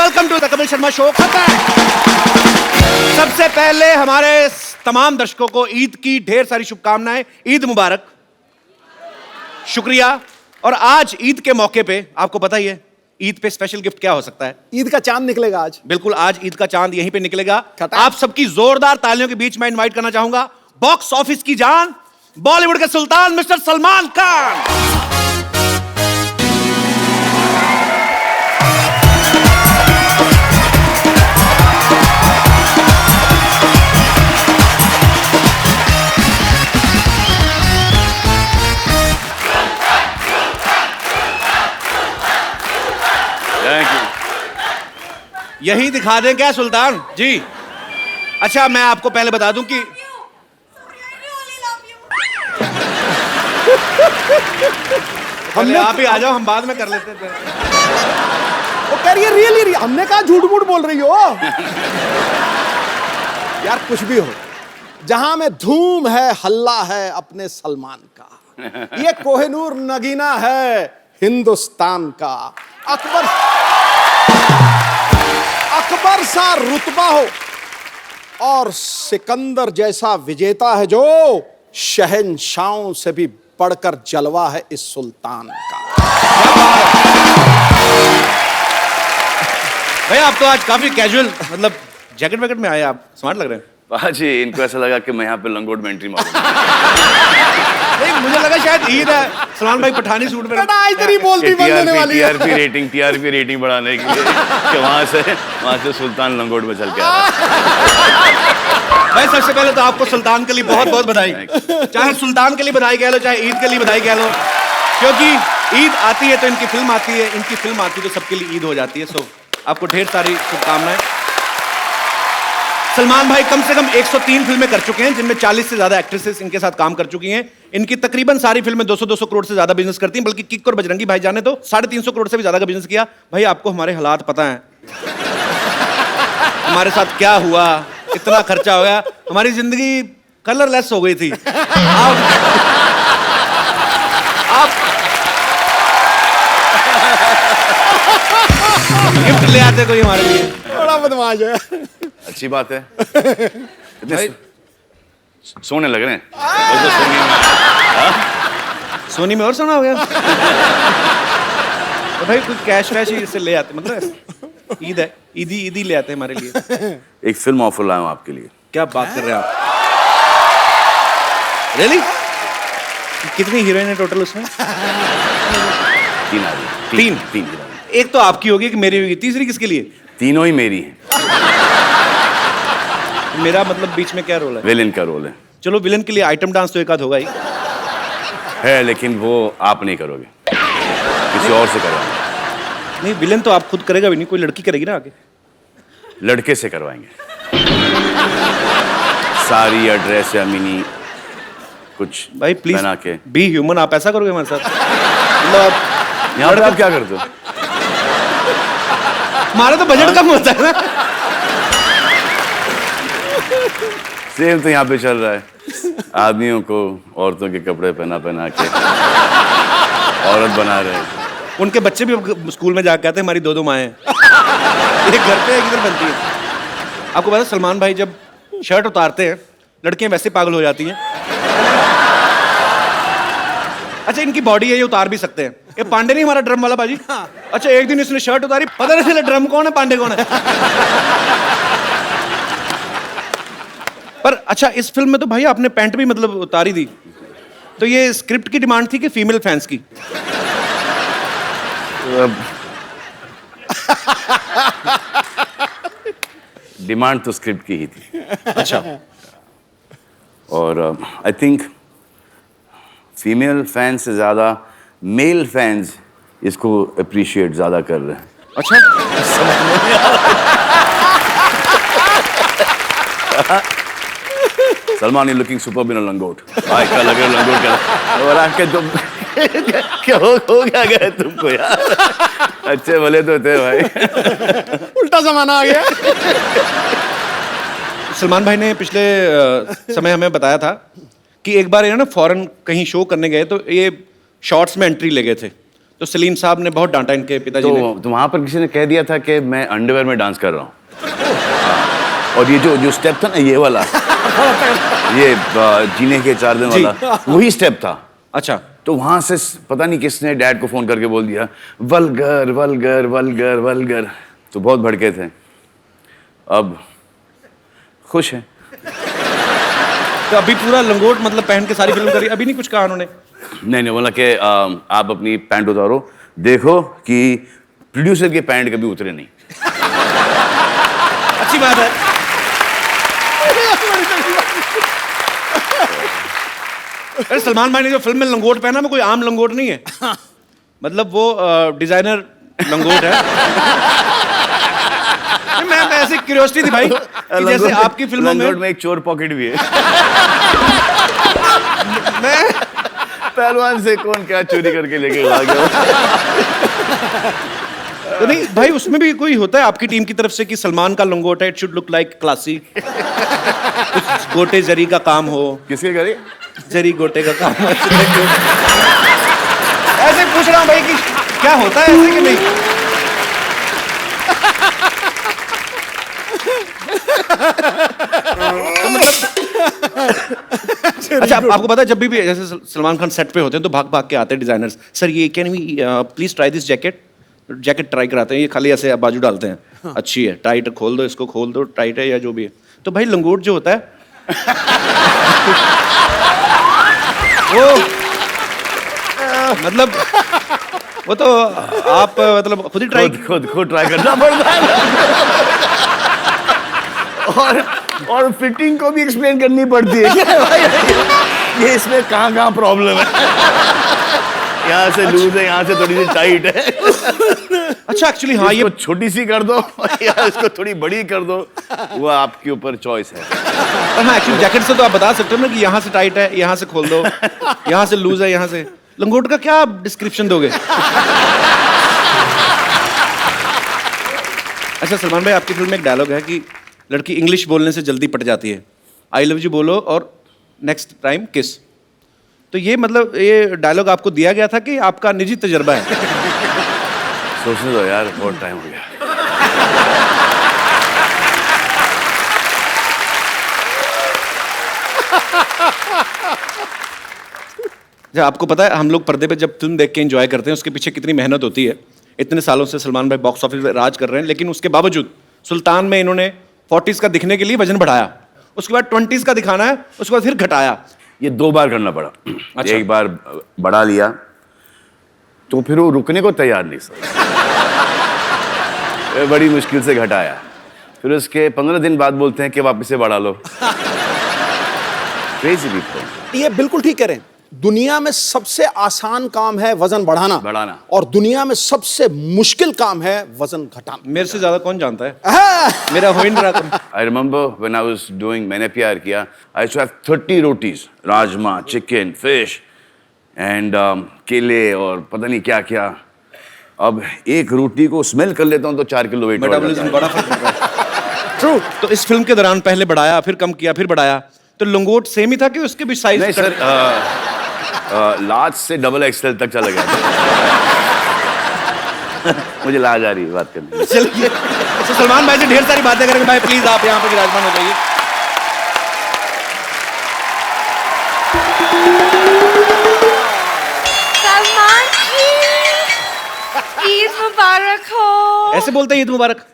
Welcome to the Kapil Sharma show. सबसे पहले हमारे तमाम दर्शकों को ईद की ढेर सारी शुभकामनाएं। ईद मुबारक, शुक्रिया। और आज ईद के मौके पे आपको पता ही है ईद पे स्पेशल गिफ्ट क्या हो सकता है। ईद का चांद निकलेगा आज। बिल्कुल, आज ईद का चांद यहीं पे निकलेगा। आप सबकी जोरदार तालियों के बीच में इनवाइट करना चाहूंगा बॉक्स ऑफिस की जान, बॉलीवुड के सुल्तान मिस्टर सलमान खान। यही दिखा दें क्या सुल्तान जी? अच्छा, मैं आपको पहले बता दूं कि हमने आप ही आ जाओ, हम बाद में कर लेते थे। वो कह रही है रियली, हमने कहा झूठ मूठ बोल रही हो। यार कुछ भी हो, जहां में धूम है हल्ला है अपने सलमान का। ये कोहिनूर नगीना है हिंदुस्तान का। अकबर सा रुतबा हो और सिकंदर जैसा विजेता है जो शहंशाहों से भी बढ़कर जलवा है इस सुल्तान का। भाई आप तो आज काफी कैजुअल, मतलब जैकेट वैकेट में आए, आप स्मार्ट लग रहे हैं। जी, इनको ऐसा लगा कि मैं यहाँ पे लंगोट में एंट्री मारूंगा। नहीं, मुझे लगा शायद ईद है, सलमान भाई पठानी सूट में। इतनी बोलती बनने वाली है। टीआरपी रेटिंग बढ़ाने के लिए कि वहाँ से सुल्तान लंगोट में चल के आ भाई सबसे पहले तो आपको सुल्तान के लिए बहुत बहुत बधाई। चाहे सुल्तान के लिए बधाई कह लो, चाहे ईद के लिए बधाई कह लो, क्योंकि ईद आती है तो इनकी फिल्म आती है, इनकी फिल्म आती है तो सबके लिए ईद हो जाती है। सो आपको ढेर सारी शुभकामनाएं। सलमान भाई कम से कम 103 फिल्में कर चुके हैं, जिनमें 40 से ज्यादा एक्ट्रेसेस इनके साथ काम कर चुकी हैं। इनकी तकरीबन सारी फिल्में 200-200 करोड़ से ज्यादा बिजनेस करती हैं, बल्कि किक और बजरंगी भाईजान ने तो 350 करोड़ से भी ज्यादा का बिजनेस किया। भाई आपको हमारे हालात पता हैं, हमारे साथ क्या हुआ, इतना खर्चा हो गया, हमारी जिंदगी कलरलेस हो गई थी। आप गिफ्ट ले आते कोई हमारे लिए। बड़ा बदमाश है। अच्छी बात है। इतने सोने लग रहे हैं। सोनी में और सोना हो गया। तो भाई कुछ कैश वैश ही इससे ले आते, मतलब ईद है, ईदी ले आते हमारे लिए। एक फिल्म ऑफर लाया हूं आपके लिए। क्या बात कर रहे हैं आप? रियली? कितनी हीरोइन है टोटल उसमें? 3 आ रही। 3 एक तो आपकी होगी, एक मेरी होगी, तीसरी किसके लिए? तीनों ही मेरी हैं। मेरा मतलब बीच में क्या रोल है? विलेन का रोल है। चलो, विलेन के लिए आइटम डांस तो एक आध होगा ही है, लेकिन वो आप नहीं करोगे, किसी और से करवाएंगे। नहीं, विलेन तो आप खुद करेगा भी नहीं, कोई लड़की करेगी ना आगे। लड़के से करवाएंगे। साड़ी या ड्रेस या मिनी कुछ भाई प्लीज बना के। बी ह्यूमन, आप ऐसा करोगे हमारे साथ? मतलब यहाँ पे आप क्या करते हो? हमारा तो बजट कम होता है ना। सेम तो यहाँ पे चल रहा है, आदमियों को औरतों के कपड़े पहना के औरत बना रहे हैं। उनके बच्चे भी स्कूल में जाकर कहते हैं हमारी 2 माएँ हैं। एक घर पे एक इधर बनती है। आपको पता है सलमान भाई जब शर्ट उतारते हैं लड़कियां वैसे पागल हो जाती हैं। अच्छा, इनकी बॉडी है, ये उतार भी सकते हैं। ये पांडे नहीं हमारा ड्रम वाला बाजी? अच्छा, एक दिन इसने शर्ट उतारी, पता नहीं चला ड्रम कौन है पांडे कौन है। पर अच्छा, इस फिल्म में तो भाई आपने पैंट भी मतलब उतारी दी, तो ये स्क्रिप्ट की डिमांड थी कि फीमेल फैंस की? डिमांड तो स्क्रिप्ट की ही थी। अच्छा। और आई थिंक फीमेल फैंस से ज्यादा मेल फैंस इसको अप्रिशिएट ज्यादा कर रहे हैं। अच्छा, सलमान इज लुकिंग सुपर्ब इन अ लंगोट। भाई क्या लग रहा है लंगोट क्या? और आके तुम क्या हो गया तुमको यार? अच्छे भले तो थे भाई। उल्टा जमाना आ गया। सलमान भाई ने पिछले समय हमें बताया था कि एक बार ये ना फॉरेन कहीं शो करने गए तो ये शॉर्ट्स में एंट्री ले गए थे। तो सलीम साहब ने बहुत डांटा इनके पिताजी ने। तो वहां पर किसी ने कह दिया था कि मैं अंडरवेयर में डांस कर रहा हूँ। और ये जो स्टेप था ना, ये वाला, ये जीने के 4 दिन वाला, वही स्टेप था। अच्छा। तो वहां से पता नहीं किसने डैड को फोन करके बोल दिया वल्गर वल्गर वल्गर वल्गर, तो बहुत भड़के थे। अब खुश हैं। तो अभी पूरा लंगोट मतलब पहन के सारी फिल्म करी, अभी नहीं कुछ कहा उन्होंने? नहीं बोला कि आप अपनी पैंट उतारो, देखो कि प्रोड्यूसर के पैंट कभी उतरे नहीं। अच्छी बात है। अरे सलमान भाई ने जो फिल्म में लंगोट पहना वो कोई आम लंगोट नहीं है, मतलब वो डिजाइनर लंगोट है। मैं ऐसे क्यूरियोसिटी थी भाई कि जैसे आपकी फिल्मों में एक चोर पॉकेट भी है। मैं पहलवान से कौन क्या चोरी करके लेके भाग गया। तो नहीं भाई, उसमें भी कोई होता है आपकी टीम की तरफ से कि सलमान का लंगोट है, it should look like classy, कुछ गोटे जरी का काम हो। किसके करे? जरी गोटे का काम हो। ऐसे पूछ रहा हूँ भाई कि क्या होता है ऐसे कि नहीं। तो मतलब अच्छा, आपको पता है जब भी जैसे सलमान खान सेट पे होते हैं तो भाग भाग के आते हैं डिजाइनर्स, सर ये can we please try this jacket. Jacket try कराते हैं, ये खाली ऐसे बाजू डालते हैं, अच्छी है, टाइट, खोल दो इसको, खोल दो, टाइट है या जो भी है। तो भाई लंगोट जो होता है वो मतलब वो तो आप मतलब खुद ही ट्राई खुद ट्राई करना पड़ता है। और फिटिंग को भी एक्सप्लेन करनी पड़ती है ये इसमें कहाँ प्रॉब्लम है, यहाँ से लूज है, यहाँ से थोड़ी सी टाइट है। अच्छा एक्चुअली हाँ, ये छोटी सी कर दो या इसको थोड़ी बड़ी कर दो, वो आपके ऊपर चॉइस है। हाँ एक्चुअली जैकेट से तो आप बता सकते हो ना कि यहाँ से टाइट है, यहाँ से खोल दो, यहाँ से लूज है, यहाँ से। लंगोट का क्या आप डिस्क्रिप्शन दोगे? अच्छा सलमान भाई, आपकी फिल्म में एक डायलॉग है कि लड़की इंग्लिश बोलने से जल्दी पट जाती है, आई लव यू बोलो और नेक्स्ट टाइम किस। तो ये मतलब ये डायलॉग आपको दिया गया था कि आपका निजी तजर्बा है? सोचने दो यार, बहुत टाइम हो गया। जब आपको पता है हम लोग पर्दे पे जब फिल्म देख के एंजॉय करते हैं, उसके पीछे कितनी मेहनत होती है। इतने सालों से सलमान भाई बॉक्स ऑफिस पे राज कर रहे हैं, लेकिन उसके बावजूद सुल्तान में इन्होंने 40s का दिखने के लिए वजन बढ़ाया, उसके बाद 20s का दिखाना है, उसके बाद फिर घटाया। ये 2 बार करना पड़ा। अच्छा। एक बार बढ़ा लिया तो फिर वो रुकने को तैयार नहीं सर। बड़ी मुश्किल से घटाया, फिर उसके 15 दिन बाद बोलते हैं कि वापस से बढ़ा लो। Crazy people। ये बिल्कुल ठीक कह रहे हैं। दुनिया में सबसे आसान काम है वजन बढ़ाना, और दुनिया में सबसे मुश्किल काम है वजन घटाना। मेरे से ज्यादा कौन जानता है? मेरा हो ही नहीं रहा। I remember when I was doing मैंने प्यार किया, I used to have 30 rotis, rajma, chicken, fish and केले और पता नहीं क्या क्या। अब एक रोटी को स्मेल कर लेता हूँ तो 4 किलो वेट बढ़ जाता है। बड़ा फर्क पड़ रहा है। ट्रू। तो इस फिल्म के दौरान पहले बढ़ाया, फिर कम किया, फिर बढ़ाया, तो लंगोट सेम ही था कि उसके भी साइज? नहीं सर, लार्ज से डबल एक्सएल तक चला गया। मुझे लाज आ रही है बात करने। चलिए, अच्छा सलमान भाई से ढेर सारी बातें करेंगे। भाई प्लीज आप यहाँ पे विराजमान हो जाइए। सलमान जी, ईद मुबारक हो। ऐसे बोलते हैं ईद मुबारक?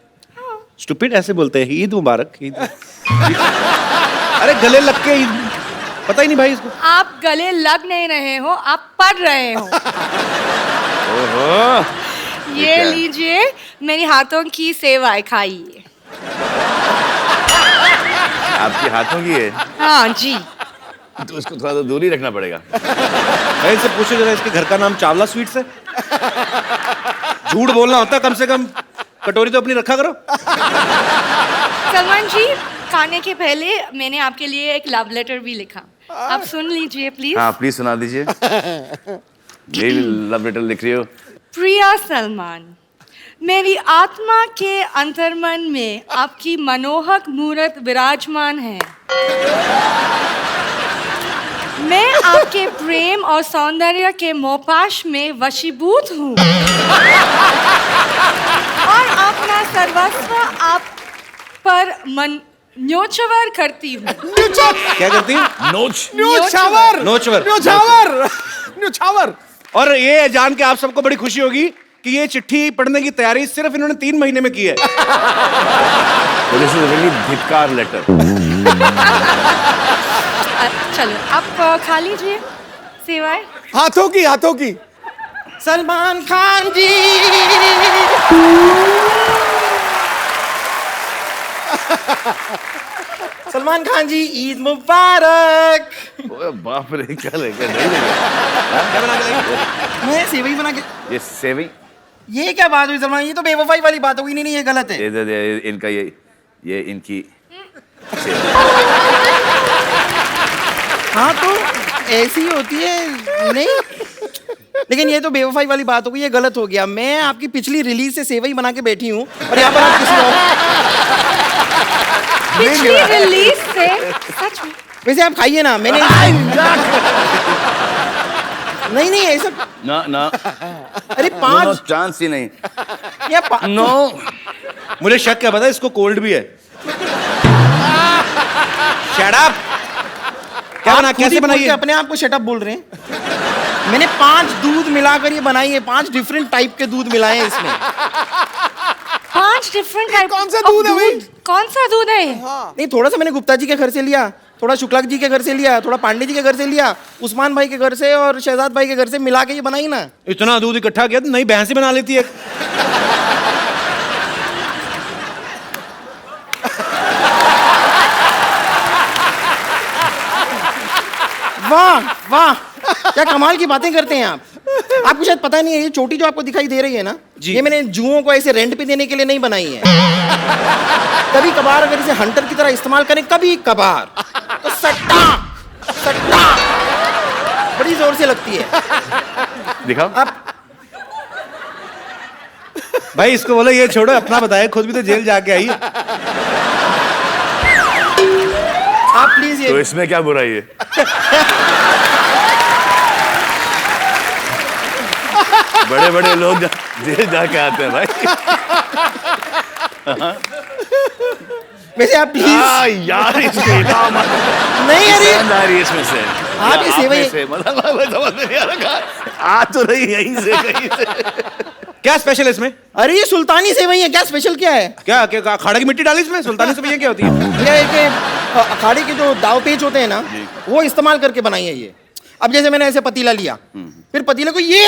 स्टूपिड, ऐसे बोलते हैं ईद मुबारक। ईद अरे गले लग के ईद, पता ही नहीं भाई इसको। आप गले लग नहीं रहे हो, आप पढ़ रहे हो। ओहो, ये लीजिए मेरी हाथों की सेवाएं, खाइए। आपके हाथों की है? हाँ जी। तो इसको थोड़ा सा दूर ही रखना पड़ेगा। भाई इनसे पूछो जरा, इसके घर का नाम चावला स्वीट्स है? झूठ बोलना होता कम से कम, कटोरी तो अपनी रखा करो। सलमान जी, खाने के पहले मैंने आपके लिए एक लव लेटर भी लिखा, आप सुन लीजिए प्लीज। हाँ प्लीज सुना दीजिए। ये लव लेटर लिख रही हो? प्रिया सलमान, मेरी आत्मा के अंतर्मन में आपकी मनोहक मूर्त विराजमान है। मैं आपके प्रेम और सौंदर्य के मोहपाश में वशीभूत हूँ और अपना सर्वस्व आप पर मन न्योछावर करती हूँ। क्या करती है? नोच न्योछावर नोचवर। न्योछावर न्योछावर। और ये जान के आप सबको बड़ी खुशी होगी कि ये चिट्ठी पढ़ने की तैयारी सिर्फ इन्होंने 3 महीने में की है। दिस इज रियली धिक्कार लेटर। चलो आप खा लीजिए सेवाएं। हाथों की सलमान खान जी। सलमान खान जी, ईद मुबारक। ओए बाप रे, क्या लेकर नहीं लेगा? क्या बना के लाई? मैं सेवई बना के। ये सेविंग, ये क्या बात हुई सलमान? ये तो बेवफाई वाली बात होगी। नहीं, ये गलत है। इनका ये इनकी हाँ तो ऐसी होती है। नहीं, लेकिन ये तो बेवफाई वाली बात हो गई, ये गलत हो गया। मैं आपकी पिछली रिलीज से सेवई बना के बैठी हूँ और यहाँ पर आप किसी और। पिछली रिलीज से सच में? वैसे आप खाइए ना। मैंने नहीं ऐसा। ना अरे नो, 5 चांस ही नहीं। या नो, मुझे शक क्या पता इसको कोल्ड भी है। Shut up. क्या बना, कैसे बनाई है? अपने आप को शटअप बोल रहे हैं। मैंने 5 दूध मिलाकर ये बनाई है। 5 डिफरेंट टाइप के दूध मिलाए हैं इसमें। 5 डिफरेंट टाइप। कौन सा दूध है भाई? कौन सा दूध है? नहीं, थोड़ा सा मैंने गुप्ता जी के घर से लिया, थोड़ा शुक्ला जी के घर से लिया, थोड़ा पांडे जी के घर से लिया, उस्मान भाई के घर से और शहजाद भाई के घर से मिला के ये बनाई ना। इतना दूध इकट्ठा किया तो नई भैंस ही बना लेती है। वाह वाह, क्या कमाल की बातें करते हैं आप। आपको शायद पता नहीं है, ये चोटी जो आपको दिखाई दे रही है ना, ये मैंने जुओं को ऐसे रेंट पे देने के लिए नहीं बनाई है। कभी कभार अगर इसे हंटर की तरह इस्तेमाल करें, कभी कभार, तो सट्टा सट्टा बड़ी जोर से लगती है। दिखाओ। आप भाई इसको बोलो ये छोड़ो, अपना बताए, खुद भी तो जेल जाके आई है। आप प्लीज तो ये इसमें क्या बुराई है? बड़े बड़े लोग जेल जाके आते हैं भाई। वैसे आप प्लीज यार इसके नहीं, अरे आ रही है इसमें से। आप ये सेवई से मतलब समझ में नहीं आ रहा, आ तो रही यहीं से कहीं से। क्या स्पेशल है इसमें? अरे ये सुल्तानी सेवई है, क्या स्पेशल क्या है? क्या क्या अखाड़े की मिट्टी डाली इसमें? सुल्तानी सेवइयां क्या होती है? ये एक अखाड़े के जो दाव पेच होते हैं ना, वो इस्तेमाल करके बनाई है ये। अब जैसे मैंने ऐसे पतीला लिया, फिर पतीले को ये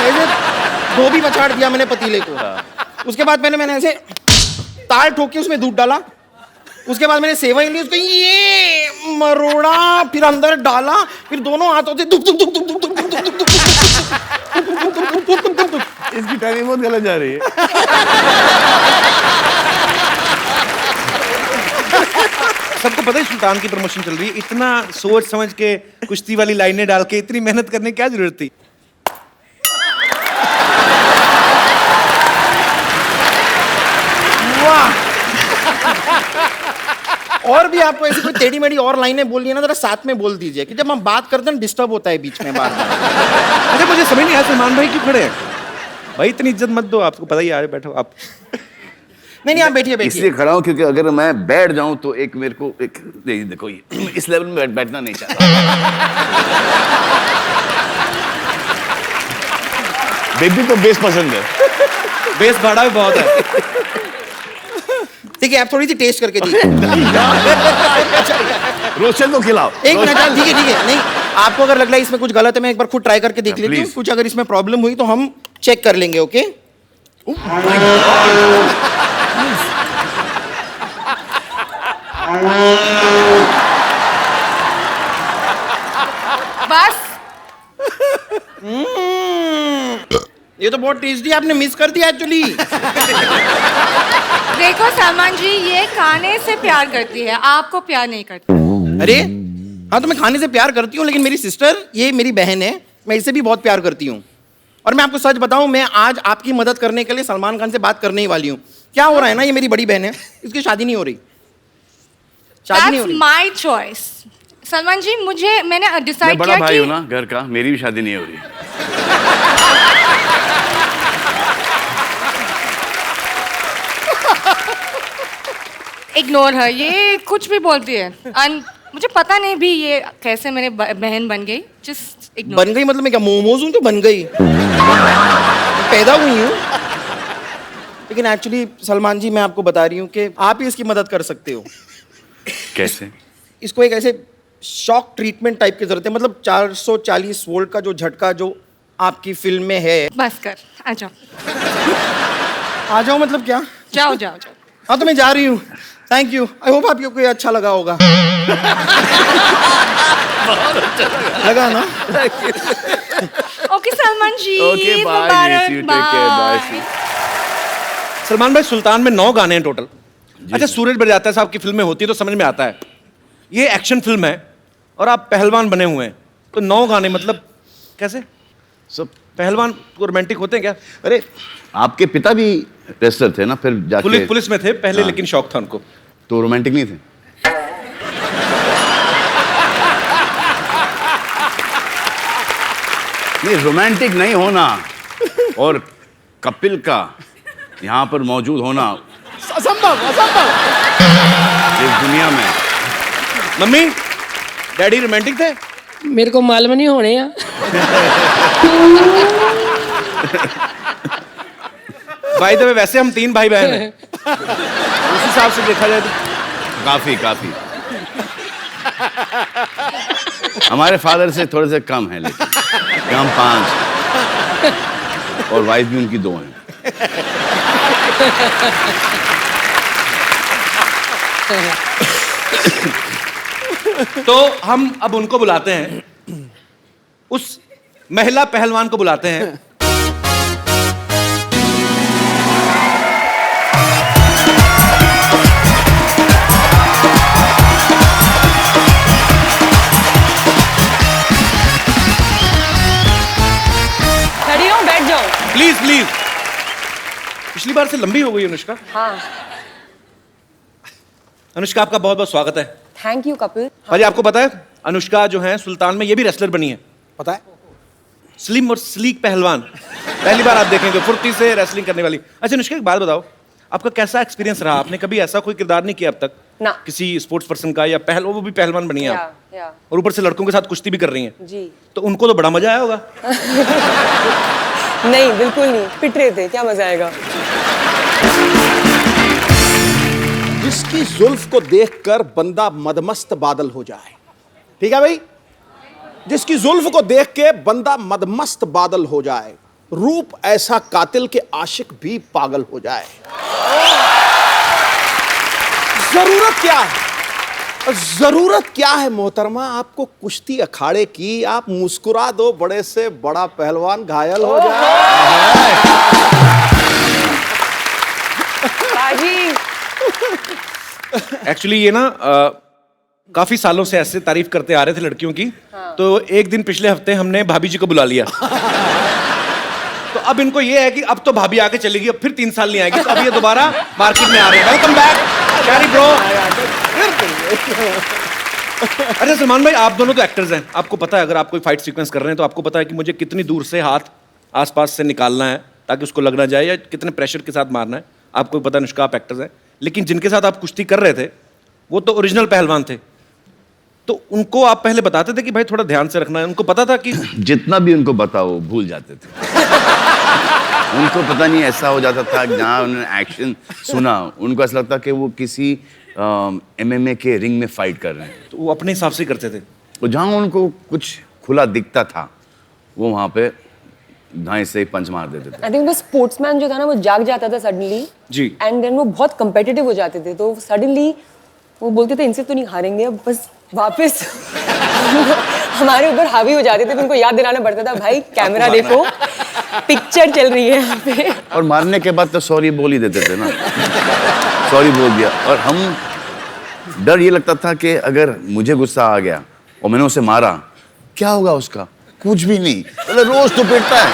ऐसे धोबी पछाड़ दिया मैंने पतीले को। उसके बाद मैंने ऐसे ताल ठोक के उसमें दूध डाला। उसके बाद मैंने सेवई ली, उसको ये मरोड़ा, फिर अंदर डाला, फिर दोनों हाथों से दुख दुख दुख दुख दुख दुख दुख दुख दुख दुख दुख दुख। इसकी टाइमिंग बहुत गलत जा रही है। सबको पता है सुल्तान की प्रमोशन चल रही है, इतना सोच समझ के कुश्ती वाली लाइनें डाल के इतनी मेहनत करने की क्या जरूरत थी? वाह। और भी आपको ऐसी कोई टेढ़ी मेढ़ी और लाइनें बोलनी है ना, जरा साथ में बोल दीजिए, कि जब हम बात करते हैं डिस्टर्ब होता है बीच में बार बार। अरे मुझे समझ नहीं आया सलमान भाई क्यों खड़े हैं? भाई इतनी इज्जत मत दो, आपको पता ही है। बैठो आप। नहीं आप बैठिए इसलिए खड़ा हूं क्योंकि अगर मैं बैठ जाऊं तो एक मेरे को एक देखो ये इस लेवल में बैठना नहीं चाहता। बेबी को बेस पसंद है। बेस भाड़ा भी बहुत है। ठीक है, आप थोड़ी सी टेस्ट करके दीजिए। रोशन को खिलाओ। एक मिनट, ठीक है। नहीं, आपको अगर लग रहा है इसमें कुछ गलत है, मैं एक बार खुद ट्राई करके देख लेती हूँ। Please. कुछ अगर इसमें प्रॉब्लम हुई तो हम चेक कर लेंगे। ओके? बस ये तो बहुत टेस्टी आपने मिस कर दिया एक्चुअली। देखो सलमान जी, ये खाने से प्यार करती है, आपको प्यार नहीं करती। अरे हाँ, तो मैं खाने से प्यार करती हूँ, लेकिन मेरी सिस्टर, ये मेरी बहन है, मैं इससे भी बहुत प्यार करती हूँ। और मैं आपको सच बताऊं, मैं आज आपकी मदद करने के लिए सलमान खान से बात करने ही वाली हूँ। क्या हो रहा है ना, ये मेरी बड़ी बहन है, इसकी शादी नहीं हो रही। शादी नहीं हो That's रही। my choice. सलमान जी मैंने मैं डिसाइड बड़ा किया भाई कि हूँ ना घर का, मेरी भी शादी नहीं हो रही। इग्नोर है, ये कुछ भी बोलती है। मुझे पता नहीं भी ये कैसे मेरे बहन बन गई। Just ignore. बन गई मतलब मैं क्या मोमोज हूँ तो बन गई? पैदा हुई हूँ। लेकिन एक्चुअली सलमान जी मैं आपको बता रही हूँ कि आप ही इसकी मदद कर सकते हो। कैसे? इसको एक ऐसे शॉक ट्रीटमेंट टाइप की जरूरत है, मतलब 440 वोल्ट का जो झटका जो आपकी फिल्म में है। बस कर, आ जाओ। आ जाओ मतलब क्या? जाओ जाओ जाओ। हाँ तो मैं जा रही हूँ। Thank you. आई होप आपको कोई अच्छा लगा होगा। लगा ना? Okay Salman ji. Okay, bye, मुबारक, miss you. Take care, bye, bye। see. Salman भाई, सुल्तान में 9 गाने हैं टोटल। अच्छा, सूरज बरजात्ता है साहब की फिल्में होती है तो समझ में आता है। ये एक्शन फिल्म है और आप पहलवान बने हुए हैं, तो 9 गाने मतलब कैसे? सब पहलवान को रोमांटिक होते हैं क्या? अरे आपके पिता भी रेसलर थे ना, फिर जाके पुलिस में थे पहले, हाँ। लेकिन शौक था उनको। तो रोमांटिक नहीं थे? नहीं, रोमांटिक नहीं होना और कपिल का यहाँ पर मौजूद होना असंभव असंभव। इस दुनिया में। मम्मी डैडी रोमांटिक थे? मेरे को मालूम नहीं होने या भाई तो वैसे हम 3 भाई बहन हैं, उस हिसाब से देखा जाए तो काफी काफी हमारे फादर से थोड़े से कम है, लेकिन हम 5 और वाइफ भी उनकी 2 हैं। तो हम अब उनको बुलाते हैं, उस महिला पहलवान को बुलाते हैं। खड़ी हो, बैठ जाओ। Please please. पिछली बार से लंबी हो गई अनुष्का। हाँ, अनुष्का, आपका बहुत बहुत स्वागत है। Thank you Kapil. भाई आपको पता है अनुष्का जो है सुल्तान में ये भी रेसलर बनी है। पता है? स्लिम और स्लीक पहलवान, पहली बार आप देखेंगे फुर्ती से रेसलिंग करने वाली। अच्छा अनुष्का, एक बात बताओ, आपका कैसा एक्सपीरियंस रहा? आपने कभी ऐसा कोई किरदार नहीं किया अब तक ना। किसी स्पोर्ट्स पर्सन का, या वो भी पहलवान बनी है आप, या और ऊपर से लड़कों के साथ कुश्ती भी कर रही हैं, जी। तो उनको तो बड़ा मजा आया होगा। नहीं, बिल्कुल नहीं, पिट रहे थे, क्या मजा आएगा। जिसकी जुल्फ को देखकर बंदा मदमस्त बादल हो जाए, ठीक है भाई? जिसकी जुल्फ को देख के बंदा मदमस्त बादल हो जाए, रूप ऐसा कातिल के आशिक भी पागल हो जाए। जरूरत क्या है? जरूरत क्या है मोहतरमा आपको कुश्ती अखाड़े की? आप मुस्कुरा दो, बड़े से बड़ा पहलवान घायल हो जाए। बाजी। एक्चुअली ये ना काफी सालों से ऐसे तारीफ करते आ रहे थे लड़कियों की। हाँ। तो एक दिन पिछले हफ्ते हमने भाभी जी को बुला लिया। तो अब इनको ये है कि अब तो भाभी आके चलेगी, अब फिर 3 साल नहीं आएगी, तो अब ये दोबारा मार्केट में आ रहे हैं। Welcome back carry bro. अच्छा सलमान भाई, आप दोनों तो एक्टर्स हैं, आपको पता है अगर आप कोई फाइट सीक्वेंस कर रहे हैं तो आपको पता है कि मुझे कितनी दूर से हाथ आसपास से निकालना है ताकि उसको लग ना जाए, या कितने प्रेशर के साथ मारना है। आपको पता है अनुष्का, आप एक्टर्स हैं, लेकिन जिनके साथ आप कुश्ती कर रहे थे वो तो ओरिजिनल पहलवान थे, तो उनको आप पहले बताते थे कि भाई थोड़ा ध्यान से रखना है? उनको पता था कि जितना भी उनको बताओ वो भूल जाते थे। उनको पता नहीं ऐसा हो जाता था, जहाँ उन्होंने एक्शन सुना उनको ऐसा लगता कि वो किसी MMA के रिंग में फाइट कर रहे हैं। तो वो अपने हिसाब से करते थे। तो जहाँ उनको कुछ खुला दिखता था वो वहाँ पे धाई से पंच मार देते थे। आई थिंक वो स्पोर्ट्समैन जो था ना, वो जाग जाता था सडनली जी। एंड देन वो बहुत कंपेटिटिव हो जाते थे, तो सडनली वो बोलते थे इनसे तो नहीं हारेंगे, अब बस वापस हमारे ऊपर हावी हो जाते थे। तो उनको याद दिलाना पड़ता था, भाई कैमरा देखो, पिक्चर चल रही है यहाँ पे। और मारने के बाद तो सॉरी बोल ही देते थे ना, सॉरी बोल दिया। और हम डर ये लगता था कि अगर मुझे गुस्सा आ गया और मैंने उसे मारा, क्या होगा उसका? कुछ भी नहीं, मतलब रोज तो पिटता है।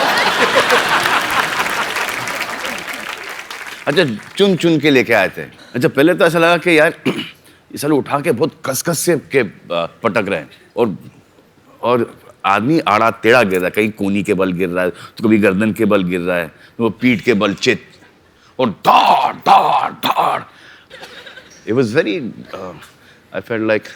अच्छा, चुन चुन के लेके आए थे। अच्छा, पहले तो ऐसा लगा कि यार ये साले उठा के बहुत कस से पटक रहे हैं और आदमी आड़ा टेढ़ा गिर रहा है, कहीं कोनी के बल गिर रहा है, तो कभी गर्दन के बल गिर रहा है, तो वो पीठ के बल चित, और धाड़ धाड़ धाड़. It was very I felt like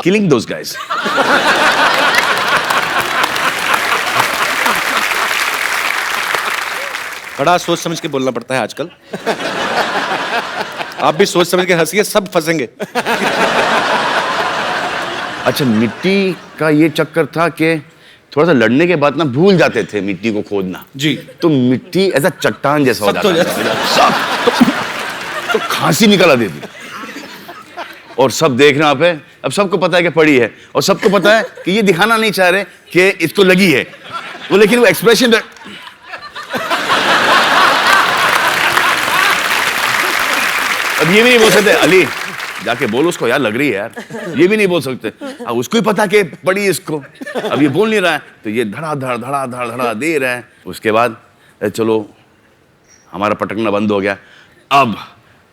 killing those guys. बड़ा सोच समझ के बोलना पड़ता है आजकल. आप भी सोच समझ के हंसिए, सब फंसेंगे. अच्छा, मिट्टी का ये चक्कर था कि थोड़ा सा लड़ने के बाद ना भूल जाते थे मिट्टी को खोदना. जी. तो मिट्टी ऐसा चट्टान जैसा हो सख्त हो जाता था. सब तो खांसी निकल आती थी. और सब देख रहे पे, अब सबको पता है कि पड़ी है, और सबको पता है कि ये दिखाना नहीं चाह रहे कि इसको लगी है वो, लेकिन वो एक्सप्रेशन अब ये भी नहीं बोल सकते, अली जाके बोल उसको यार लग रही है यार, ये भी नहीं बोल सकते. अब उसको ही पता कि पड़ी इसको, अब ये बोल नहीं रहा है, तो ये धड़ा धड़ धड़ा धड़ धड़ा दे रहा है. उसके बाद चलो हमारा पटकना बंद हो गया, अब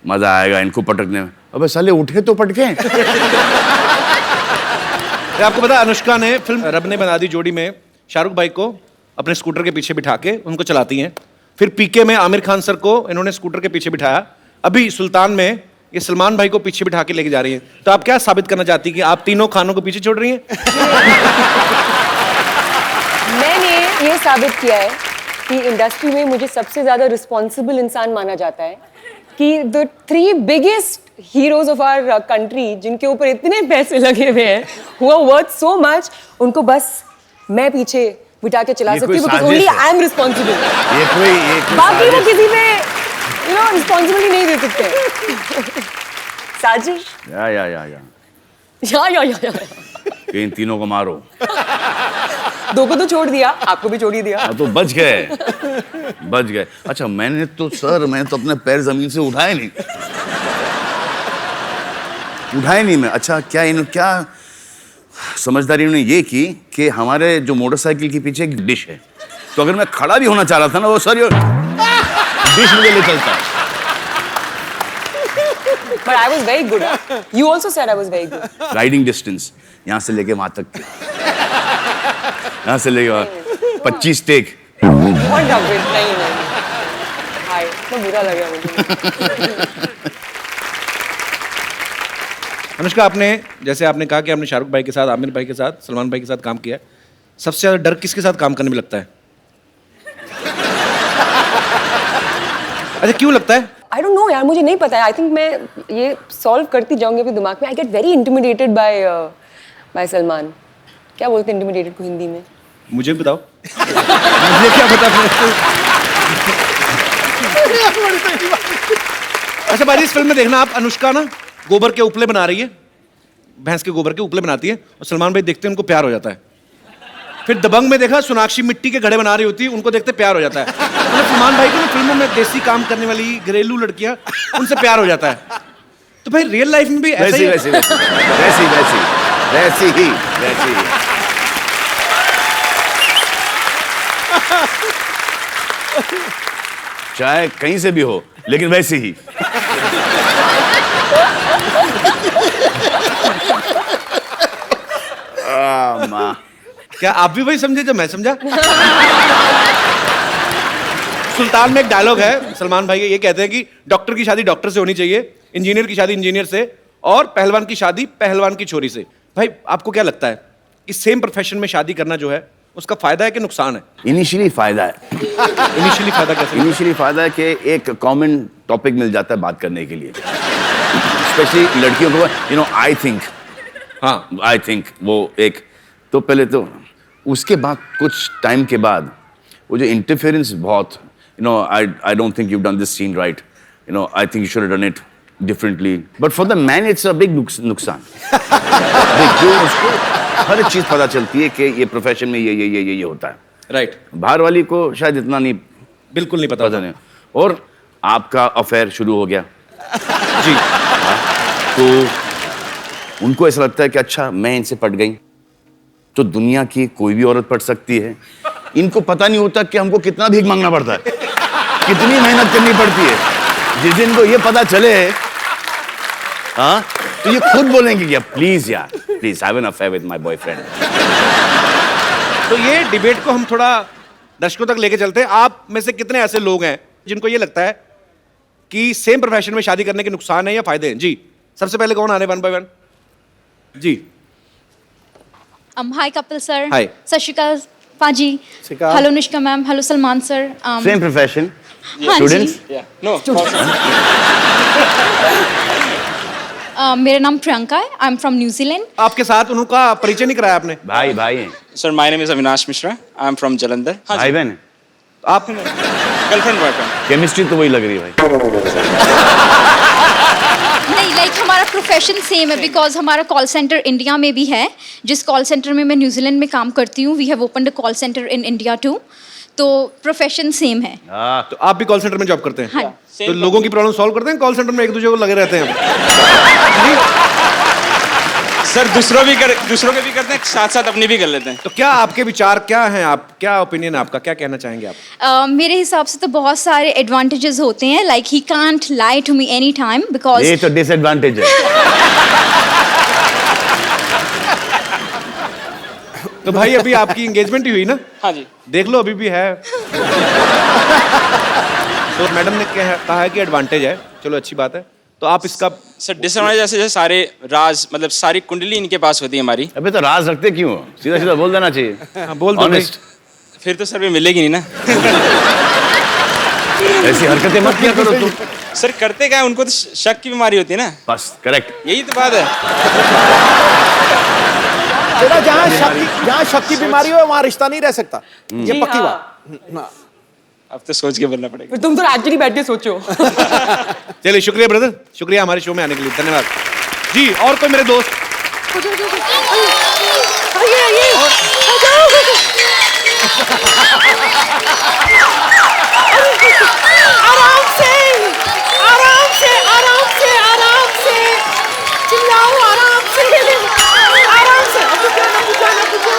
मजा आएगा इनको पटकने में. अबे साले उठे तो पटके. आपको पता अनुष्का ने फिल्म रब ने बना दी जोड़ी में शाहरुख भाई को अपने स्कूटर के पीछे बिठा के उनको चलाती हैं. फिर पीके में आमिर खान सर को इन्होंने स्कूटर के पीछे बिठाया. अभी सुल्तान में ये सलमान भाई को पीछे बिठा के लेके जा रही हैं. तो आप क्या साबित करना चाहती हैं कि आप तीनों खानों को पीछे छोड़ रही हैं? मैंने ये साबित किया है कि इंडस्ट्री में मुझे सबसे ज्यादा रिस्पॉन्सिबल इंसान माना जाता है, कि the 3 biggest heroes of our country, जिनके ऊपर इतने पैसे लगे हुए हैं, who are worth so much, उनको बस मैं पीछे बिठा के चला सकती हूँ, because only I am responsible. ये कोई बाकी वो किसी पे रिस्पॉन्सिबिलिटी नहीं दे सकते. साजिश. या इन तीनों को मारो. 2 को तो छोड़ दिया, आपको भी छोड़ ही दिया. हाँ, तो बच गए. अच्छा, मैंने तो अपने पैर जमीन से उठाए नहीं मैं. अच्छा, क्या समझदारी उन्होंने ये की कि हमारे जो मोटरसाइकिल के पीछे एक डिश है, तो अगर मैं खड़ा भी होना चाह रहा था ना, वो सर डिश मुझे ले चलता. But I was very good. You also said I was very good. Riding distance यहाँ से लेके वहां तक, यहाँ से लेके 25 टेक. What a bit. नहीं. हाय, तो बुरा लगा मुझे. अनुष्का, आपने जैसे आपने कहा कि आपने शाहरुख भाई के साथ, आमिर भाई के साथ, सलमान भाई के साथ काम किया है. सबसे ज्यादा डर किसके साथ काम करने में लगता है? अच्छा, क्यों लगता है? I don't know यार, मुझे नहीं पता है. I think मैं ये सॉल्व करती जाऊंगी अपने दिमाग में. I get very intimidated by Salman. क्या बोलते हैं intimidated को हिंदी में? मुझे बताओ. मुझे क्या पता. अच्छा भाई, इस फिल्म में देखना आप, अनुष्का ना गोबर के उपले बना रही है, भैंस के गोबर के उपले बनाती है, और सलमान भाई देखते हैं उनको प्यार हो जाता है. फिर दबंग में देखा सोनाक्षी मिट्टी के घड़े बना रही होती है, उनको देखते प्यार हो जाता है. मतलब सलमान भाई को ना फिल्मों में देसी काम करने वाली घरेलू लड़कियां, उनसे प्यार हो जाता है. तो भाई रियल लाइफ में भी ऐसा ही वैसी ही. चाहे कहीं से भी हो, लेकिन वैसी ही. माँ, क्या आप भी वही समझे जो मैं समझा? सुल्तान में एक डायलॉग है सलमान भाई के, ये कहते हैं कि डॉक्टर की शादी डॉक्टर से होनी चाहिए, इंजीनियर की शादी इंजीनियर से, और पहलवान की शादी पहलवान की छोरी से. भाई आपको क्या लगता है कि सेम प्रोफेशन में शादी करना जो है उसका फायदा है कि नुकसान है? इनिशियली फायदा है. इनिशियली फायदा कैसे? इनिशियली फायदा है कि एक कॉमन टॉपिक मिल जाता है बात करने के लिए, स्पेशली लड़कियों को. आई थिंक वो एक, तो पहले तो उसके बाद कुछ टाइम के बाद वो जो इंटरफेरेंस बहुत, I don't think you done this scene right, I think you should have done it differently, but for the man it's a big नुकसान. उसको हर चीज पता चलती है कि ये प्रोफेशन में ये होता है. राइट. बाहर वाली को शायद इतना नहीं, बिल्कुल नहीं पता नहीं. और आपका अफेयर शुरू हो गया जी, तो उनको ऐसा लगता है कि अच्छा मैं इनसे पट गई तो दुनिया की कोई भी औरत पट सकती है. इनको पता नहीं होता कि हमको कितना भीख मांगना पड़ता है. कितनी मेहनत करनी पड़ती है। जिस दिन को ये पता चले, हाँ, तो ये खुद बोलेंगे कि प्लीज यार, please have an affair with my boyfriend. तो ये डिबेट को हम थोड़ा दर्शकों तक लेके चलते हैं। आप में से कितने ऐसे लोग हैं जिनको ये लगता है कि सेम प्रोफेशन में शादी करने के नुकसान है या फायदे हैं? जी, सबसे पहले कौन आ रहे 1 by 1? जी, हाय कपिल सर। Hi. सत श्री अकाल पाजी। श्रीकाल। Hello Anushka ma'am, hello Salman sir. Same profession, हाँ जी। स्टूडेंट्स। मेरा नाम प्रियंका है, आई एम फ्रॉम न्यूजीलैंड। आपके साथ उनका परिचय नहीं कराया आपने? भाई भाई हैं, Sir, my name is Avinash Mishra. I'm from Jalandhar. भाई बहन हैं। आप Girlfriend, boyfriend. केमिस्ट्री तो वही लग रही है भाई। नहीं, लाइक हमारा प्रोफेशन सेम है बिकॉज हमारा कॉल सेंटर इंडिया में भी है। जिस कॉल सेंटर में मैं न्यूजीलैंड में काम करती हूँ, we have opened a call centre in India too. तो प्रोफेशन सेम है। तो आप भी कॉल सेंटर में जॉब करते हैं? हाँ। तो लोगों की प्रॉब्लम सॉल्व करते हैं कॉल सेंटर में, एक दूसरे को लगे रहते हैं? सर दूसरों के भी करते हैं, साथ साथ अपनी भी कर लेते हैं। तो क्या आपके विचार क्या हैं? आप क्या ओपिनियन आपका, क्या कहना चाहेंगे आप? मेरे हिसाब से तो बहुत सारे एडवांटेजेस होते हैं, like he can't lie to me any time because ये तो डिसएडवांटेज है। तो भाई अभी आपकी एंगेजमेंट ही हुई ना? हाँ जी। देख लो अभी भी है। तो मैडम ने कहा है कि एडवांटेज है, चलो अच्छी बात है। तो आप इसका सर डिसएडवांटेज जैसे सारे राज, मतलब सारी कुंडली इनके पास होती है हमारी। अबे तो राज रखते क्यों हो? सीधा सीधा बोल देना चाहिए। हाँ, बोल दो भाई। ऑनेस्ट। फिर तो सर भी मिलेगी नहीं ना। ऐसी हरकतें मत किया करो तुम। सर करते क्या है, उनको तो शक की बीमारी होती है ना। बस करेक्ट। यही तो बात है। बेटा जहाँ शक की बीमारी हो वहाँ रिश्ता नहीं रह सकता, ये पक्की बात। अब तो सोच के बोलना पड़ेगा। फिर तुम तो एक्चुअली बैठ के सोचो। चलिए शुक्रिया ब्रदर, शुक्रिया हमारे शो में आने के लिए, धन्यवाद जी। और कोई मेरे दोस्त? आराम से आराम से आराम से आराम से चिल्लाओ, आराम से आराम से आराम से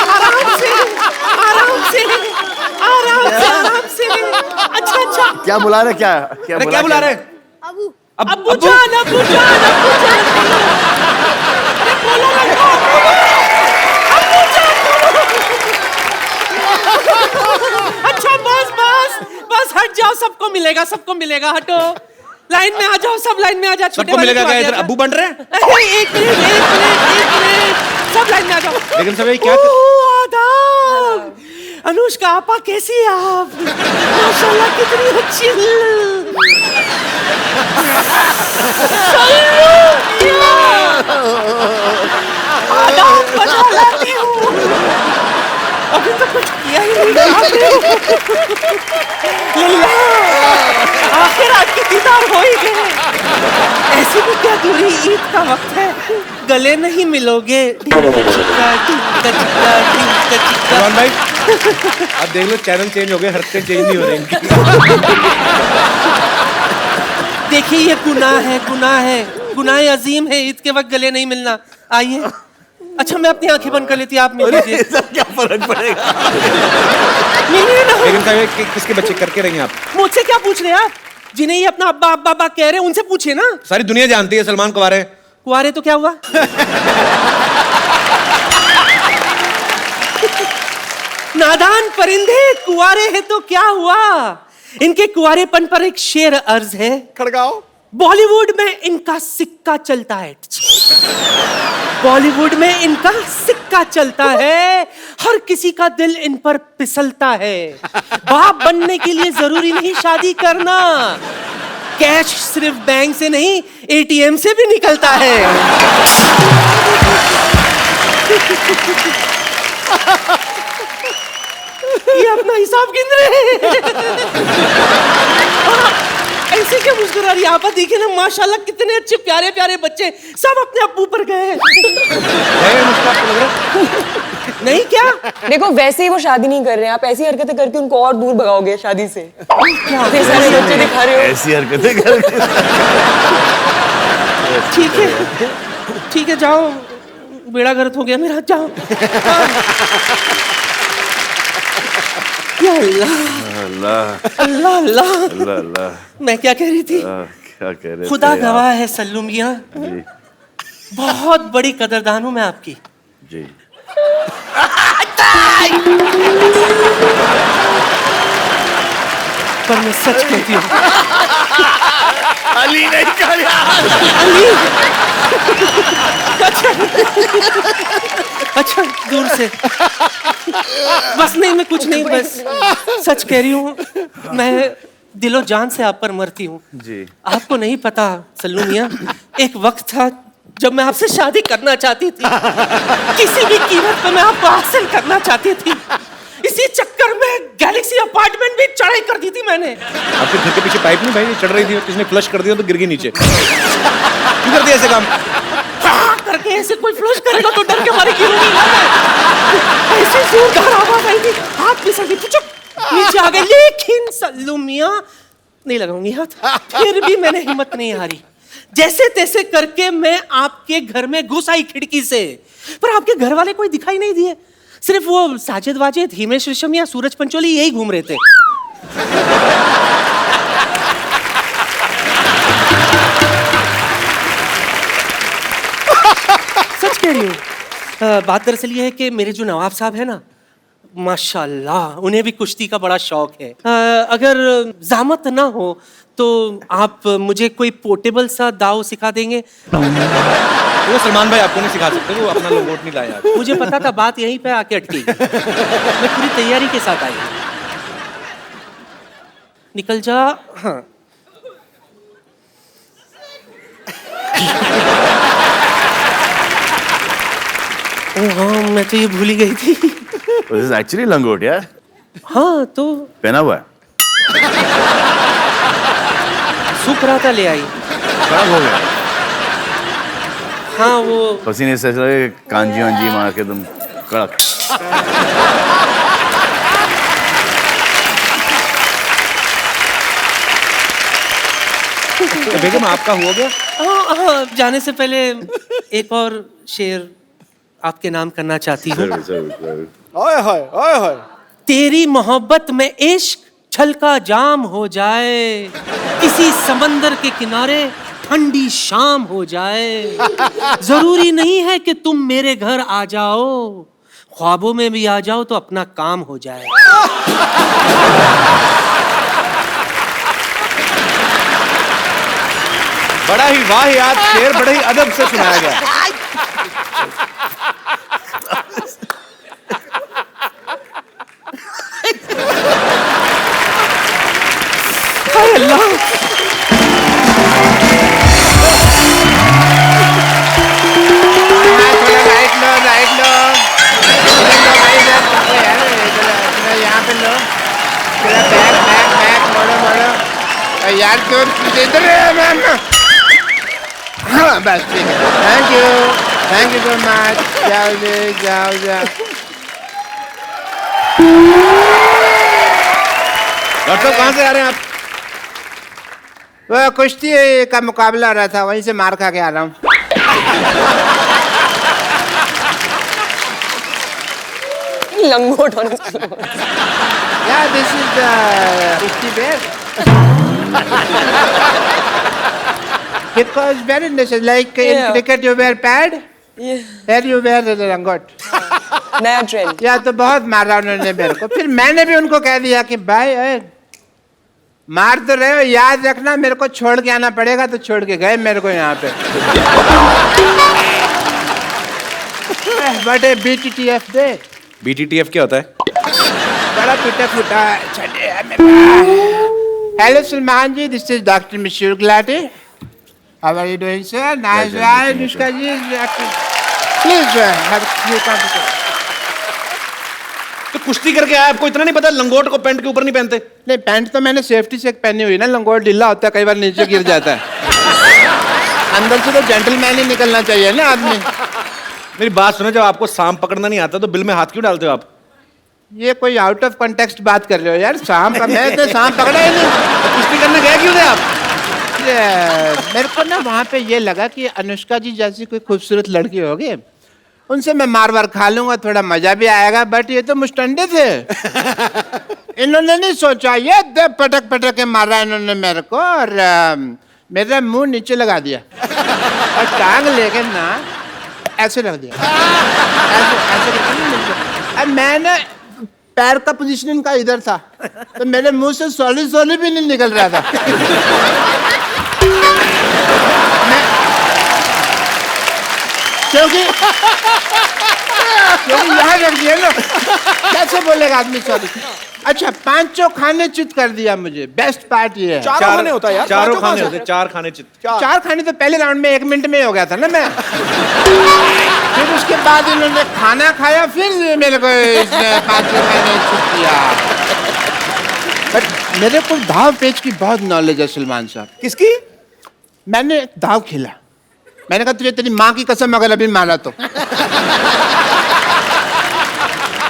आराम से आराम से आराम से। अच्छा अच्छा, क्या बुला रहे? क्या अरे क्या बुला रहे? अब्बू जान, अब्बू जान, अब्बू जान। अरे बोलो ना, अब्बू जान। अच्छा बस बस बस, हट जाओ, सबको मिलेगा, सबको मिलेगा, हटो। लाइन में आ जाओ, सब लाइन में आ जाओ। सबको मिलेगा क्या? इधर अब्बू बन रहे हैं? एक मिनट, सब लाइन में आ जाओ। लेकिन सब ये क्या आदाब। अनुष्का आपा, कैसी हैं आप? माशाल्लाह कितनी अच्छी। आदाब बजा लाती हूँ। अभी तो कुछ किया ही नहीं। लल्ला, आखिर आपकी दीदार हो ही गए। ऐसी भी क्या दूरी, ईद का वक्त है, गले नहीं मिलोगे। सलमान भाई आप देख लो, चैनल चेंज हो गए, हरकतें चेंज नहीं हो रही इनकी। देखिए ये गुनाह है, गुनाह है, गुनाह अजीम है, ईद के वक्त गले नहीं मिलना। आइए। अच्छा मैं अपनी आंखें बंद कर लेती, आप मिल लीजिए। क्या फर्क पड़ेगा? मिलिए ना। लेकिन साहब ये किसके बच्चे करके रहेंगे आप? मुझसे क्या पूछ रहे हैं आप? जिन्हें ये अपना अब्बा अब्बा अब्बा कह रहे हैं, उनसे पूछिए ना। सारी दुनिया जानती है सलमान कुंवारे। कुआरे तो क्या हुआ? नादान परिंदे, कुआरे हैं तो क्या हुआ? इनके कुआरेपन पर एक शेर अर्ज है। खड़गाओ। बॉलीवुड में इनका सिक्का चलता है। बॉलीवुड में इनका सिक्का चलता है, हर किसी का दिल इन पर फिसलता है। बाप बनने के लिए जरूरी नहीं शादी करना, कैश सिर्फ बैंक से नहीं एटीएम से भी निकलता है। ये अपना हिसाब गिन रहे हैं। ऐसे क्या मुस्कुरा रही है आप? देखिए ना, माशाल्लाह कितने अच्छे प्यारे प्यारे बच्चे, सब अपने अब्बू पर गए हैं। नहीं क्या? देखो वैसे ही वो शादी नहीं कर रहे हैं, आप ऐसी हरकतें करके उनको और दूर भगाओगे शादी से। क्या सारे बच्चे दिखा रहे हो? ऐसी हरकतें करके। ठीक है जाओ, बेड़ा गर्क हो गया मेरा, जाओ। या अल्लाह। अल्लाह अल्लाह अल्लाह अल्लाह अल्लाह। मैं क्या कह रही थी? क्या कह रहे खुदा थे गवाह है सल्लू मियां, जी बहुत बड़ी कदरदान हूं मैं आपकी। जी। पर मैं सच कहती हूँ अली नहीं कहा। अच्छा दूर से बस नहीं, मैं कुछ नहीं, बस सच कह रही हूँ। मैं दिलो जान से आप पर मरती हूँ जी। आपको नहीं पता सल्लू मियां, एक वक्त था जब मैं आपसे शादी करना चाहती थी, किसी भी कीमत पर मैं आपको हासिल करना चाहती थी। इसी चक्कर में गैलेक्सी अपार्टमेंट भी चढ़ाई कर दी थी मैंने। आपके घर के पीछे पाइप नहीं भाई चढ़ रही थी, किसने फ्लश कर दिया तो गिर गई नीचे। क्यों कर दिया ऐसे काम? हाँ, करके ऐसे कोई फ्लश करेगा तो डर के मारे गिरूंगी ना मैं। ऐसी जोरदार आवाज आई थी, हाथ फिसल गई, चुप नीचे आ गए। लेकिन सल्लू मियां नहीं लगाऊंगी हाथ, फिर भी मैंने हिम्मत नहीं हारी। जैसे तैसे करके मैं आपके घर में घुस आई खिड़की से, पर आपके घर वाले कोई दिखाई नहीं दिए। सिर्फ वो साजिद वाजिद, हिमेश रेशम या सूरज पंचोली यही घूम रहे थे। सच कह रही हूँ। बात दरअसल ये है कि मेरे जो नवाब साहब है ना, माशाल्लाह उन्हें भी कुश्ती का बड़ा शौक है। अगर ज़हमत ना हो तो आप मुझे कोई पोर्टेबल सा दाव सिखा देंगे? वो सलमान भाई आपको नहीं सिखा सकते, वो अपना लंगोट नहीं लाया। मुझे पता था बात यहीं पे आके अटकी। मैं पूरी तैयारी के साथ आई। निकल जा। हाँ हाँ, मैं तो ये भूल ही गई थी। This is actually लंगोट यार। हाँ तो पहना हुआ है। सूख रहा था, ले आई। खराब हो गया। हाँ वो पसीने से लगे कांजी वांजी मार के तुम कड़क। तो बेगम आपका हुआ गया? हाँ हाँ, जाने से पहले एक और शेर आपके नाम करना चाहती हूँ। ओए होए ओए होए। तेरी मोहब्बत में इश्क छलका जाम हो जाए, किसी समंदर के किनारे ठंडी शाम हो जाए। जरूरी नहीं है कि तुम मेरे घर आ जाओ, ख्वाबों में भी आ जाओ तो अपना काम हो जाए। बड़ा ही वाहियात शेर बड़े ही अदब से सुनाया गया। हाय अल्लाह। यहाँ पे लो, बैग मोड़ो यार, क्यों इधर मैम? हाँ बस ठीक है, थैंक यू सो मच। जाओ। डॉक्टर साहब कहाँ से आ रहे हैं आप? वो कुश्ती का मुकाबला हो रहा था, वहीं से मार खा के आ रहा हूँ। लंगोट होने से। Yeah, this is the kushti bear. Because very nice, like in Yeah. cricket you wear pad, here you wear the langot. नया ट्रेंड। या तो बहुत मारा उन्होंने मेरे को, फिर मैंने भी उनको कह दिया कि भाई मार तो रहे हो, याद रखना मेरे को छोड़ के आना पड़ेगा, तो छोड़ के गए मेरे को यहाँ पे। But BTTF they. BTTF क्या होता है? बड़ा टूटा फूटा hello Salman ji, this is doctor Mashoor Gulati. How are you doing sir? Nice right Anushka ji, please तो कुश्ती करके आया, आपको इतना नहीं पता लंगोट को पैंट के ऊपर नहीं पहनते? नहीं, पैंट तो मैंने सेफ्टी से पहनी हुई ना, लंगोट ढीला होता है, कई बार नीचे गिर जाता है। अंदर से तो जेंटलमैन ही निकलना चाहिए ना आदमी। मेरी बात सुनो, जब आपको सांप पकड़ना नहीं आता तो बिल में हाथ क्यों डालते हो आप? ये कोई आउट ऑफ कॉन्टेक्स्ट बात कर रहे हो यार, सांप का मैं तो सांप पकड़ा ही नहीं। तो कुश्ती करने गए क्यों थे आप? मेरे को ना वहाँ पे ये लगा कि अनुष्का जी जैसी कोई खूबसूरत लड़की होगी, उनसे मैं मार वार खा लूंगा, थोड़ा मजा भी आएगा, बट ये तो मुस्टंडे थे। इन्होंने नहीं सोचा, ये दे पटक पटक के मारा इन्होंने मेरे को, और मेरा मुंह नीचे लगा दिया और टांग लेके ना ऐसे रख दिया, ऐसे ऐसे करके। अब मैंने पैर का पोजीशन इनका इधर था, तो मेरे मुंह से सॉलिड सॉलिड भी नहीं निकल रहा था। क्योंकि यहाँ रख दिया ना, कैसे बोलेगा आदमी सॉरी। अच्छा, पांचों खाने चित कर दिया मुझे। बेस्ट पार्ट ये है, चारों खाने होता है यार, चारों पांचों खाने कहाँ होते, चार खाने चित। चार खाने तो पहले राउंड में 1 मिनट में हो गया था ना मैं। फिर उसके बाद इन्होंने खाना खाया, फिर मेरे को इसने पांचों खाने चित किया। बट मेरे को दाव पेच की बहुत नॉलेज है सलमान साहब। किसकी? मैंने दाव खेला, मैंने कहा तुझे तेरी माँ की कसम अगर अभी मारा तो।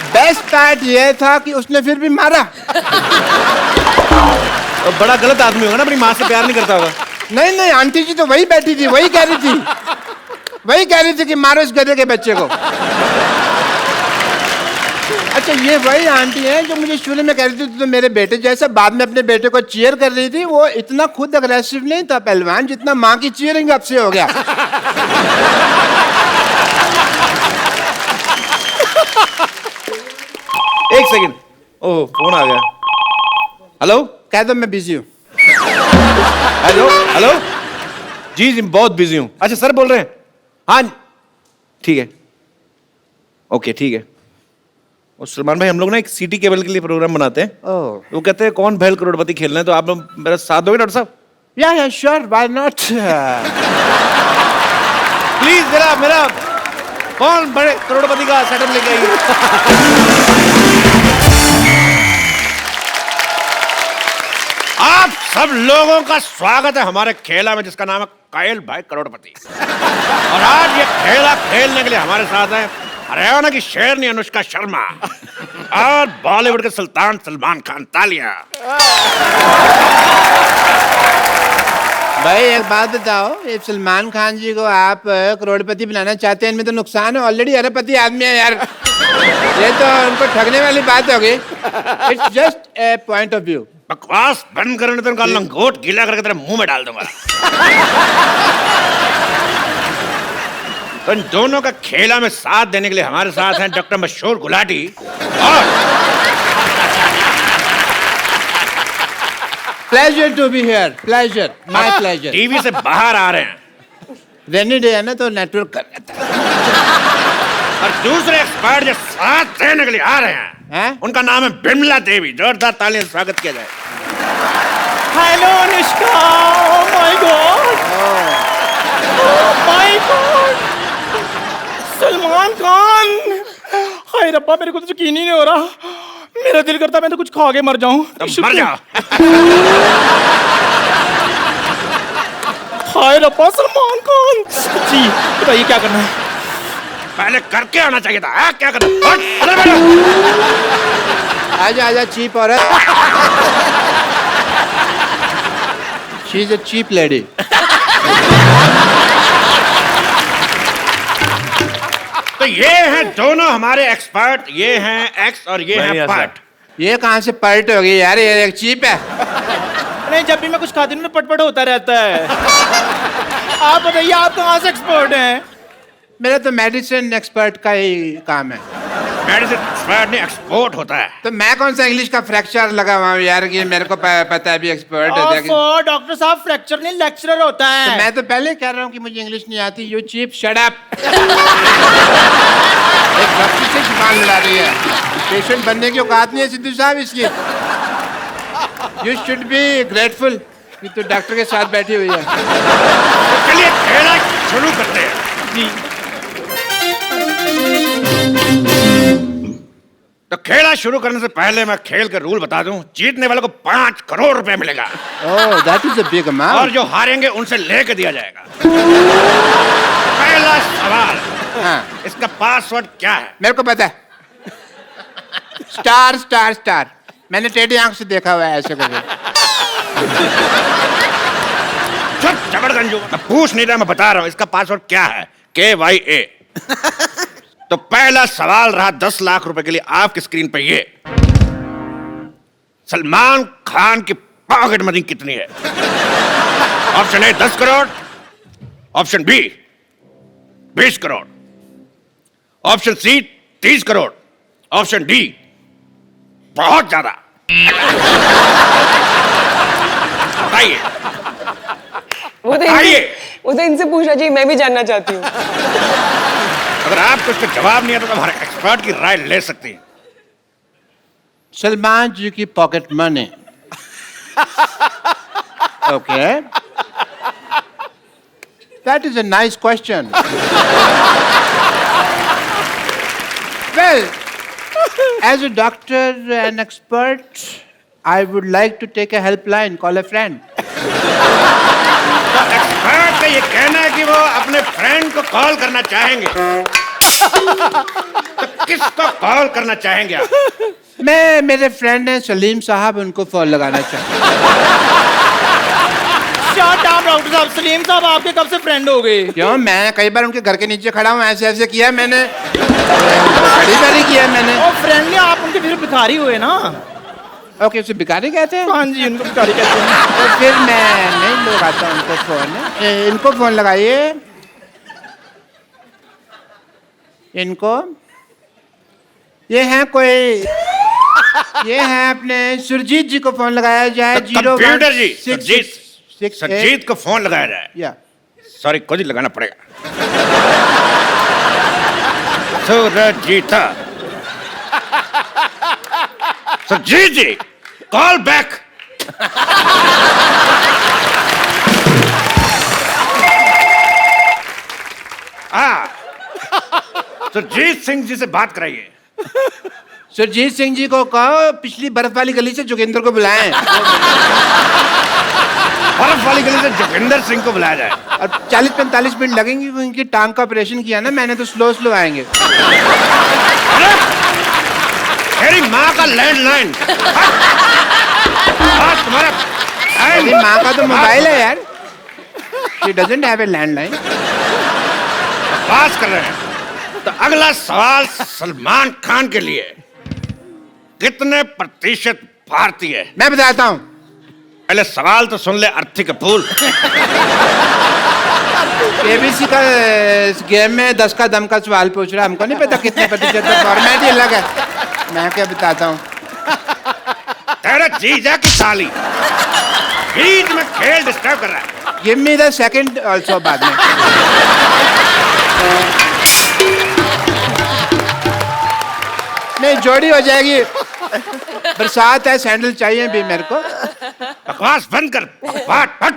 बेस्ट पार्ट ये था कि उसने फिर भी मारा। तो बड़ा गलत आदमी होगा ना, अपनी माँ से प्यार नहीं करता होगा। नहीं नहीं, आंटी जी तो वही बैठी थी, वही कह रही थी कि मारो इस गधे के बच्चे को। अच्छा, ये वही आंटी है जो मुझे शुरू में कह रही थी तो मेरे बेटे जैसा, बाद में अपने बेटे को चीयर कर रही थी। वो इतना खुद अग्रेसिव नहीं था पहलवान, जितना माँ की चीयरिंग अब से हो गया। एक सेकंड, ओह फोन आ गया। हेलो, कह दो मैं बिजी हूँ। हेलो हेलो, जी जी बहुत बिजी हूँ। अच्छा सर बोल रहे हैं? हाँ ठीक है, ओके ठीक है। और सलमान भाई, हम लोग ना एक सिटी केबल के लिए प्रोग्राम बनाते हैं। वो कहते हैं कौन भैल करोड़पति खेलना है, तो आप लोग मेरा साथ दोगे डॉक्टर साहब? या श्योर, व्हाई नॉट। प्लीज मेरा कौन बड़े करोड़पति का सेटअप लेके आइए। आप सब लोगों का स्वागत है हमारे खेला में, जिसका नाम है कायल भाई करोड़पति। और आज ये खेला खेलने के लिए हमारे साथ है हरियाणा की शेरनी अनुष्का शर्मा और बॉलीवुड के सुल्तान सलमान खान। तालियां। भाई एक बात बताओ, ये सलमान खान जी को आप करोड़पति बनाना चाहते हैं, इनमें तो नुकसान है, ऑलरेडी अरबपति आदमी है यार। ये तो उनको ठगने वाली बात होगी। It's just a point of view. बकवास बंद करने तो उनका लंगोट गीला करके तेरे मुंह में डाल दूंगा। तो इन दोनों का खेला में साथ देने के लिए हमारे साथ हैं डॉक्टर मशहूर गुलाटी और pleasure to be here, pleasure, my pleasure. TV से बाहर आ रहे हैं। रेनी डे है ना, तो नेटवर्क कर लेता है। और दूसरे एक्सपर्ट जो साथ देने के लिए आ रहे हैं, उनका नाम है बिमला देवी। जोरदार तालियों से स्वागत किया जाए। Hello Anushka, oh my God, oh my God, Salman Khan. हाय रब्बा, मेरे को तो यकीन ही नहीं हो रहा। मेरा दिल करता मैं तो कुछ खा के मर जाऊं। मर जाओ। हाय रब्बा, सलमान खान जी, बताइए क्या करना है? पहले करके आना चाहिए था। क्या करना? आजा आजा चीप औरत। She is a cheap lady. तो ये हैं दोनों हमारे एक्सपर्ट, ये हैं एक्स और ये हैं पार्ट। ये कहाँ से पर्ट हो गई यार, ये एक चीप है। नहीं, जब भी मैं कुछ खाती हूँ ना पटपट होता रहता है। आप बताइए, आप कहाँ से एक्सपर्ट हैं? मेरा तो मेडिसिन एक्सपर्ट का ही काम है। मेडिसिन एक्सपर्ट नहीं, एक्सपोर्ट होता है। तो मैं कौन सा इंग्लिश का फ्रैक्चर लगा हुआ हूँ यार, कि मेरे को पता है भी एक्सपर्ट है। डॉक्टर साहब, फ्रैक्चर नहीं लेक्चरर होता है। तो मैं तो पहले कह रहा हूँ कि मुझे इंग्लिश नहीं आती। You cheap, shut up. एक डॉक्टर से जुबान लड़ा रही है, पेशेंट बनने की औकात नहीं है सिद्धू साहब इसकी। यू शुड बी ग्रेटफुल कि तू डॉक्टर के साथ बैठी हुई है। तो चलिए खेला शुरू करते हैं। जी। तो खेला शुरू करने से पहले मैं खेल के रूल बता दूं। जीतने वाले को 5 करोड़ रुपए मिलेगा। Oh, that is a big amount. और जो हारेंगे उनसे लेके दिया जाएगा। पहला सवाल, हाँ, इसका पासवर्ड क्या है? मेरे को पता है। Star star star. मैंने टेढ़ी आंख से देखा हुआ है ऐसे करके। चुप जबरगंजू, मैं पूछ नहीं रहा, मैं बता रहा हूँ इसका पासवर्ड क्या है। KYA। तो पहला सवाल रहा 10 लाख रुपए के लिए आपकी स्क्रीन पे ये, सलमान खान की पॉकेट मनी कितनी है? Option A 10 crore, option B 20 crore, option C 30 crore, option D बहुत ज्यादा। बताइए। वो तो इनसे पूछना चाहिए, मैं भी जानना चाहती हूँ। अगर आपको इसका जवाब नहीं आता तो हमारे एक्सपर्ट की राय ले सकती हैं। सलमान जी की pocket money. Okay, that is a nice question. Well, as a doctor and expert, I would like to take a helpline, call a friend. तो एक्सपर्ट का ये कहना है कि वो अपने फ्रेंड को कॉल करना चाहेंगे। तो किसको कॉल करना चाहेंगे आप? मैं, मेरे फ्रेंड हैं सलीम साहब, उनको फोन लगाना चाहता Shut up, डॉक्टर साहब। सलीम साहब आपके कब से फ्रेंड हो गए? क्यों? मैं कई बार उनके घर के नीचे खड़ा हूँ, ऐसे ऐसे किया मैंने, बड़ी बारी किया मैंने। और फ्रेंड ने आप उनके फिर भिखारी हुए ना? ओके, उसे भिखारी कहते हैं? हाँ जी, उनको भिखारी कहते हैं। तो फिर मैं नहीं लगाता उनको फोन। इनको फोन लगाइए, इनको। ये हैं कोई, ये हैं अपने सुरजीत जी को फोन लगाया जाए। कंप्यूटर जी, सुरजीत को फोन लगाया जाए। या सॉरी, खुद ही लगाना पड़ेगा। सुरजीता, सुरजीत जी, कॉल बैक। सुरजीत सिंह जी से बात कराइए। सुरजीत सिंह जी को कहो पिछली बर्फ वाली गली से जोगिंदर को बुलाएं। बर्फ वाली गली से जोगिंदर सिंह को बुलाया जाए। और 40-45 मिनट लगेंगे, वो इनकी टांग का ऑपरेशन किया ना मैंने, तो स्लो स्लो आएंगे। मेरी माँ का लैंडलाइन। तुम्हारा मेरी माँ का तो मोबाइल है यार। She doesn't have a landline. बात कर रहे हैं। तो अगला सवाल सलमान खान के लिए, कितने प्रतिशत भारतीय? मैं बताता हूँ। पहले सवाल तो सुन ले अर्थी कपूर। एबीसी का गेम में 10 का दम का सवाल पूछ रहा है, हमको नहीं पता कितने प्रतिशत का, फॉर्मेट ही अलग है। मैं क्या बताता हूँ। तेरा जीजा की साली बीच में खेल डिस्टर्ब कर रहा है। Give me the second also बाद में। नहीं, जोड़ी हो जाएगी। बरसात है, सैंडल चाहिए भी मेरे को। बकवास बंद कर, बात हट।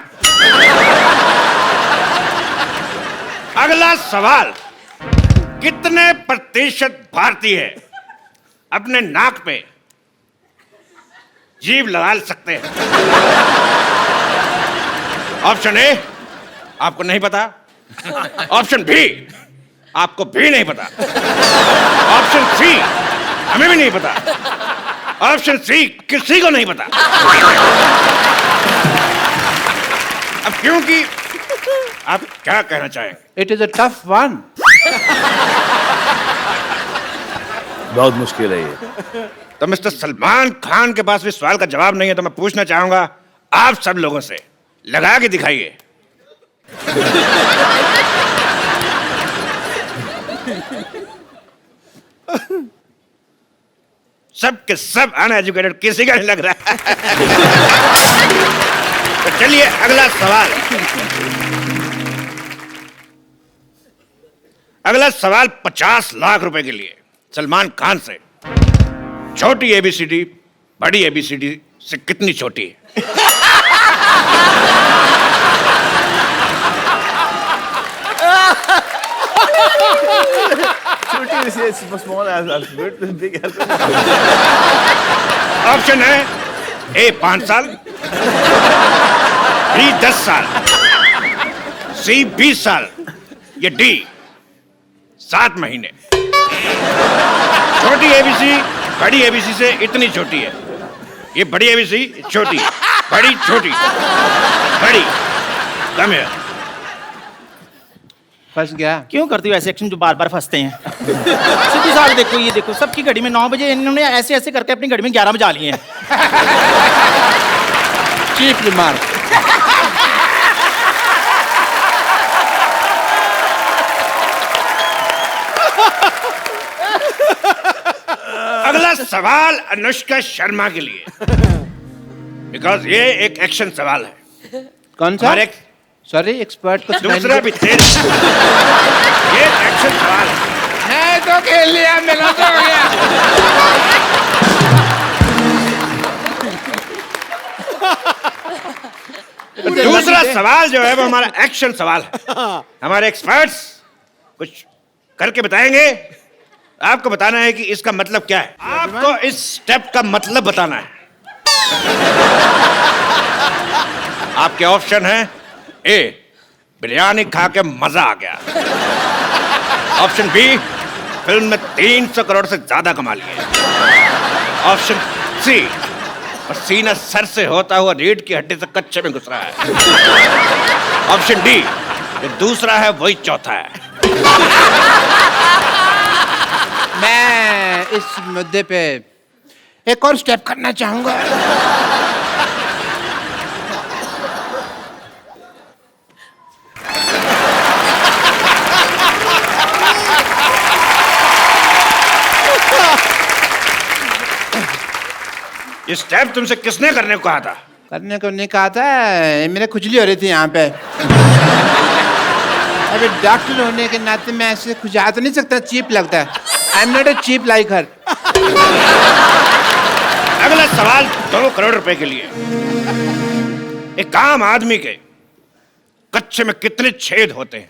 अगला सवाल, कितने प्रतिशत भारतीय अपने नाक पे जीभ लगा सकते हैं? ऑप्शन ए आपको नहीं पता, ऑप्शन बी आपको भी नहीं पता, ऑप्शन सी हमें भी नहीं पता, ऑप्शन सी किसी को नहीं पता। अब क्योंकि आप क्या कहना चाहेंगे? It is a tough one. बहुत मुश्किल है ये। तो मिस्टर सलमान खान के पास भी सवाल का जवाब नहीं है, तो मैं पूछना चाहूंगा आप सब लोगों से, लगा के दिखाइए। सब के सब अनएजुकेटेड, किसी का नहीं लग रहा है। तो चलिए अगला सवाल। अगला सवाल 50 लाख रुपए के लिए सलमान खान से। छोटी एबीसीडी बड़ी एबीसीडी से कितनी छोटी है? ऑप्शन है ए 5 साल, बी 10 साल, सी 20 साल, या डी 7 महीने। छोटी एबीसी बड़ी एबीसी से इतनी छोटी है। ये बड़ी एबीसी छोटी, बड़ी छोटी, बड़ी कम है। फंस गया। क्यों करती हो ऐसे एक्शन जो बार बार फंसते हैं? सिद्धू साहब देखो, ये देखो, सबकी घड़ी में 9 बजे, इन्होंने ऐसे ऐसे करके अपनी घड़ी में 11 बजा लिए हैं। Cheap remark. अगला सवाल अनुष्का शर्मा के लिए, बिकॉज ये एक एक्शन सवाल है। कौन सा? हमारे सॉरी, एक्सपर्ट को दूसरा भी तेज। ये एक्शन सवाल है। मैं तो खेल लिया, मेरा तो हो गया। दूसरा सवाल जो है वो हमारा एक्शन सवाल है। हमारे एक्सपर्ट्स कुछ करके बताएंगे, आपको बताना है कि इसका मतलब क्या है। आपको इस स्टेप का मतलब बताना है। आपके ऑप्शन है ए, बिरयानी खा के मजा आ गया। ऑप्शन बी, फिल्म में 300 करोड़ से ज्यादा कमा लिए। ऑप्शन सी, पसीना सर से होता हुआ रीढ़ की हड्डी से कच्चे में घुस रहा है। ऑप्शन डी, जो दूसरा है वही चौथा है। मैं इस मुद्दे पे एक और स्टेप करना चाहूंगा। ये स्टेप तुमसे किसने करने को कहा था? करने को नहीं कहा था, मेरे खुजली हो रही थी यहाँ पे। अभी डॉक्टर होने के नाते मैं ऐसे खुजा तो नहीं सकता, चीप लगता है। I am not a cheap like her. अगला सवाल 2 करोड़ रुपए के लिए। एक आम आदमी के कच्चे में कितने छेद होते हैं?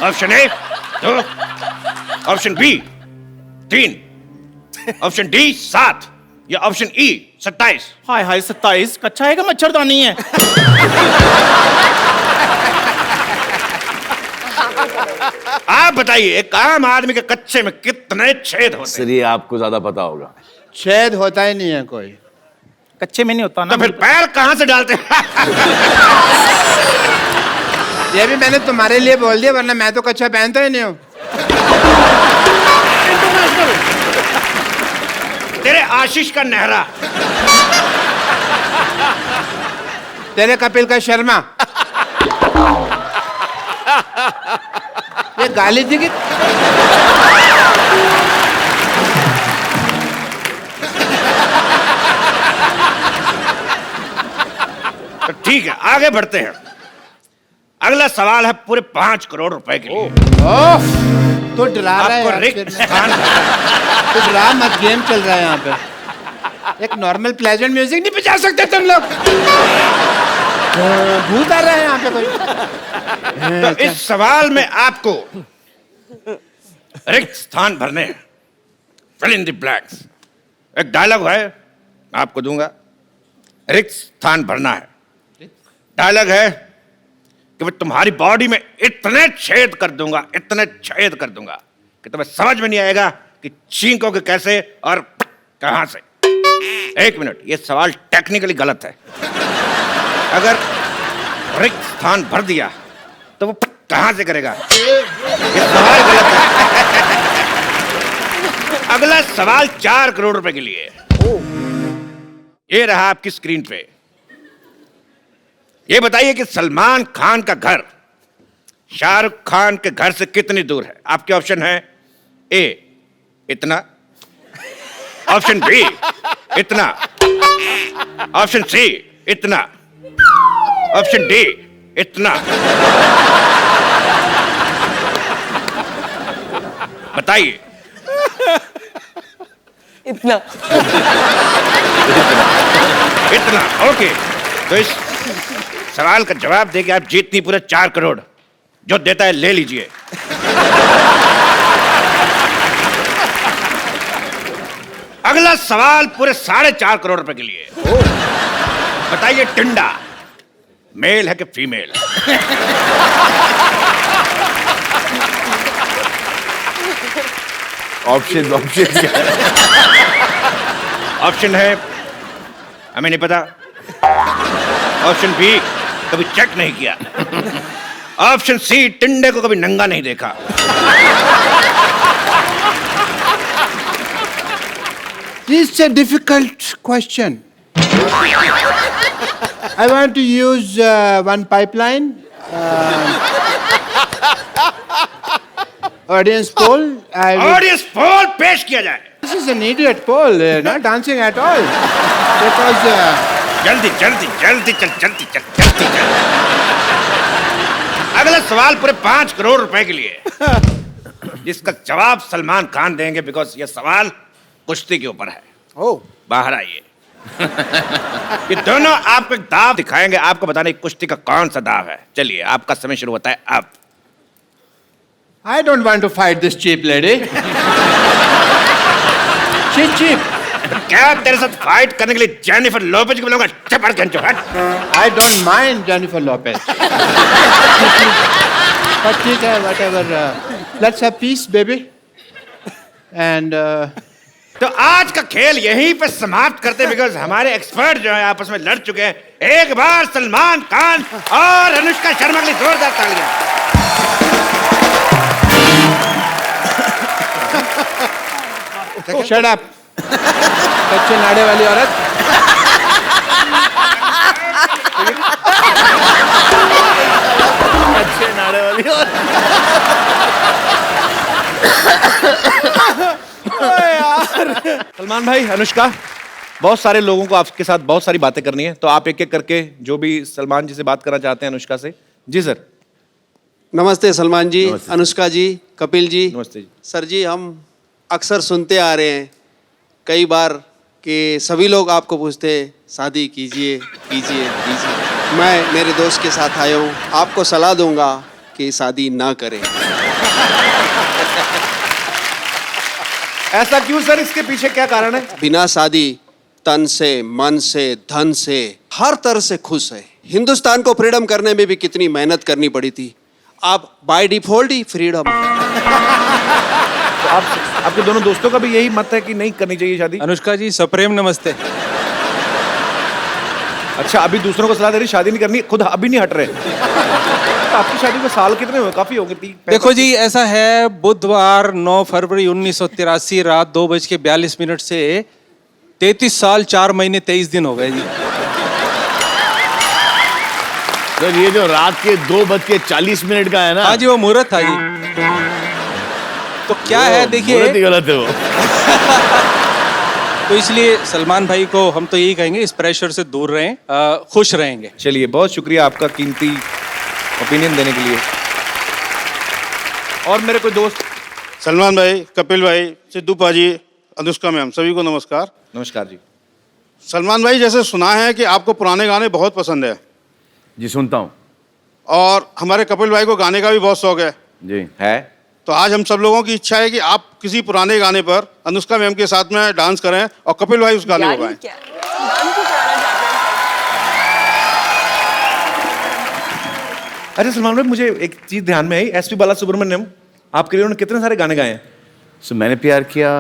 Option A 2, option B 3, option D 7 या ऑप्शन ई 27। हाय हाय, 27 कच्चा है कि मच्छरदानी है? आप बताइए, एक आम आदमी के कच्चे में कितने छेद होते सर ये आपको ज्यादा पता होगा। छेद होता ही नहीं है कोई। कच्चे में नहीं होता हैं? ना। तो फिर पैर कहां से डालते हैं? ये भी मैंने तुम्हारे लिए बोल दिया, वरना मैं तो कच्चा पहनता ही नहीं हूँ। तेरे आशीष का नेहरा, तेरे कपिल का शर्मा। ये गाली थी कि तो ठीक है, आगे बढ़ते हैं। अगला सवाल है पूरे 5 करोड़ रुपए के लिए। ओह, तो डरा रहा है आपको यार, रिक्त फिर स्थान तो डरा मत, गेम चल रहा है यहाँ पे। एक नॉर्मल प्लेजेंट म्यूजिक नहीं बजा सकते तुम लोग? भूत आ रहा है यहाँ पे कोई। तो इस सवाल में आपको रिक्त स्थान भरने हैं। Fill in the blanks. एक डायलॉग है, मैं आपको दूंगा। रिक्त स्थान भरना है। डायलॉग है कि मैं तुम्हारी बॉडी में इतने छेद कर दूंगा, इतने छेद कर दूंगा कि तुम्हें समझ में नहीं आएगा कि छींकोगे कैसे और कहां से। 1 मिनट, ये सवाल टेक्निकली गलत है। अगर रिक्त स्थान भर दिया तो वो कहां से करेगा? ये सवाल गलत है। अगला सवाल 4 करोड़ रुपए के लिए। ये रहा आपकी स्क्रीन पे। ये बताइए कि सलमान खान का घर शाहरुख खान के घर से कितनी दूर है? आपके ऑप्शन है ए इतना, ऑप्शन बी इतना, ऑप्शन सी इतना, ऑप्शन डी इतना। बताइए। इतना। इतना, ओके। तो इस सवाल का जवाब देके आप जीतती पूरे 4 करोड़। जो देता है ले लीजिए। अगला सवाल पूरे 4.5 करोड़ रुपए के लिए। बताइए टिंडा मेल है कि फीमेल? ऑप्शन ऑप्शन है हमें नहीं पता, ऑप्शन बी कभी चेक नहीं किया, ऑप्शन सी, टिंडे को कभी नंगा नहीं देखा। This is a difficult question. I want to use one pipeline. Audience poll. Audience poll पेश किया जाए। This is an idiot poll, not dancing at all. Because जल्दी जल्दी जल्दी चल, जल्दी चल, जल्दी चल। अगला सवाल पूरे 5 करोड़ रुपए के लिए, जिसका जवाब सलमान खान देंगे, बिकॉज ये सवाल कुश्ती के ऊपर है। ओ बाहर आइए। ये दोनों आपको एक दाव दिखाएंगे, आपको बताना है कुश्ती का कौन सा दाव है। चलिए, आपका समय शुरू होता है अब। I don't want to fight this cheap lady. She's cheap. क्या तेरे साथ फाइट करने के लिए जेनिफर लोपेज को बुलाऊंगा? चपड़ के हट। I don't mind Jennifer Lopez. But ठीक है, whatever. Let's have peace, baby. And तो आज का खेल यहीं पे समाप्त करते, बिकॉज हमारे एक्सपर्ट जो है आपस में लड़ चुके हैं। एक बार सलमान खान और अनुष्का शर्मा के लिए जोरदार तालियां। shut up. कच्चे नाड़े वाली औरत. अच्छे नारे वाली और सलमान भाई, अनुष्का, बहुत सारे लोगों को आपके साथ बहुत सारी बातें करनी है, तो आप एक एक करके जो भी सलमान जी से बात करना चाहते हैं अनुष्का से। जी सर। नमस्ते सलमान जी, अनुष्का जी, कपिल जी। नमस्ते जी। सर जी, हम अक्सर सुनते आ रहे हैं कई बार कि सभी लोग आपको पूछते हैं शादी कीजिए कीजिए कीजिए। मैं मेरे दोस्त के साथ आया हूँ, आपको सलाह दूंगा कि शादी ना करें। ऐसा क्यों सर? इसके पीछे क्या कारण है? बिना शादी तन से, मन से, धन से, हर तरह से खुश है। हिंदुस्तान को फ्रीडम करने में भी कितनी मेहनत करनी पड़ी थी, अब बाय डिफॉल्ट ही फ्रीडम। तो आपके दोनों दोस्तों का भी यही मत है कि नहीं करनी चाहिए शादी? अनुष्का जी, सप्रेम नमस्ते। अच्छा, अभी दूसरों को सलाह दे रही शादी नहीं करनी, खुद अभी नहीं हट रहे। तो आपकी शादी को साल कितने हुए? काफी हो गए। देखो जी, ऐसा है, बुधवार 9 फरवरी 1983 रात 2:42 से 33 साल 4 महीने 23 दिन हो गए जी। सर, ये जो रात के 2:40 का है ना? हाँ जी, वो मुहूर्त था जी। तो क्या है, देखिए, मुहूर्त ही गलत है वो। तो इसलिए सलमान भाई को हम तो यही कहेंगे, इस प्रेशर से दूर रहें, खुश रहेंगे। चलिए, बहुत शुक्रिया आपका कीमती ओपिनियन देने के लिए। और मेरे कोई दोस्त? सलमान भाई, कपिल भाई, सिद्धू पाजी, अनुष्का मैम, सभी को नमस्कार। नमस्कार जी। सलमान भाई, जैसे सुना है कि आपको पुराने गाने बहुत पसंद है। जी, सुनता हूँ। और हमारे कपिल भाई को गाने का भी बहुत शौक है। जी है। तो आज हम सब लोगों की इच्छा है कि आप किसी पुराने गाने पर अनुष्का मैम के साथ में डांस करें और कपिल भाई उस गाने को गाएं। अच्छा सलमान भाई, मुझे एक चीज ध्यान में आई, एसपी बालासुब्रमण्यम, आपके लिए उन्होंने कितने सारे गाने गाए हैं? सो मैंने प्यार किया,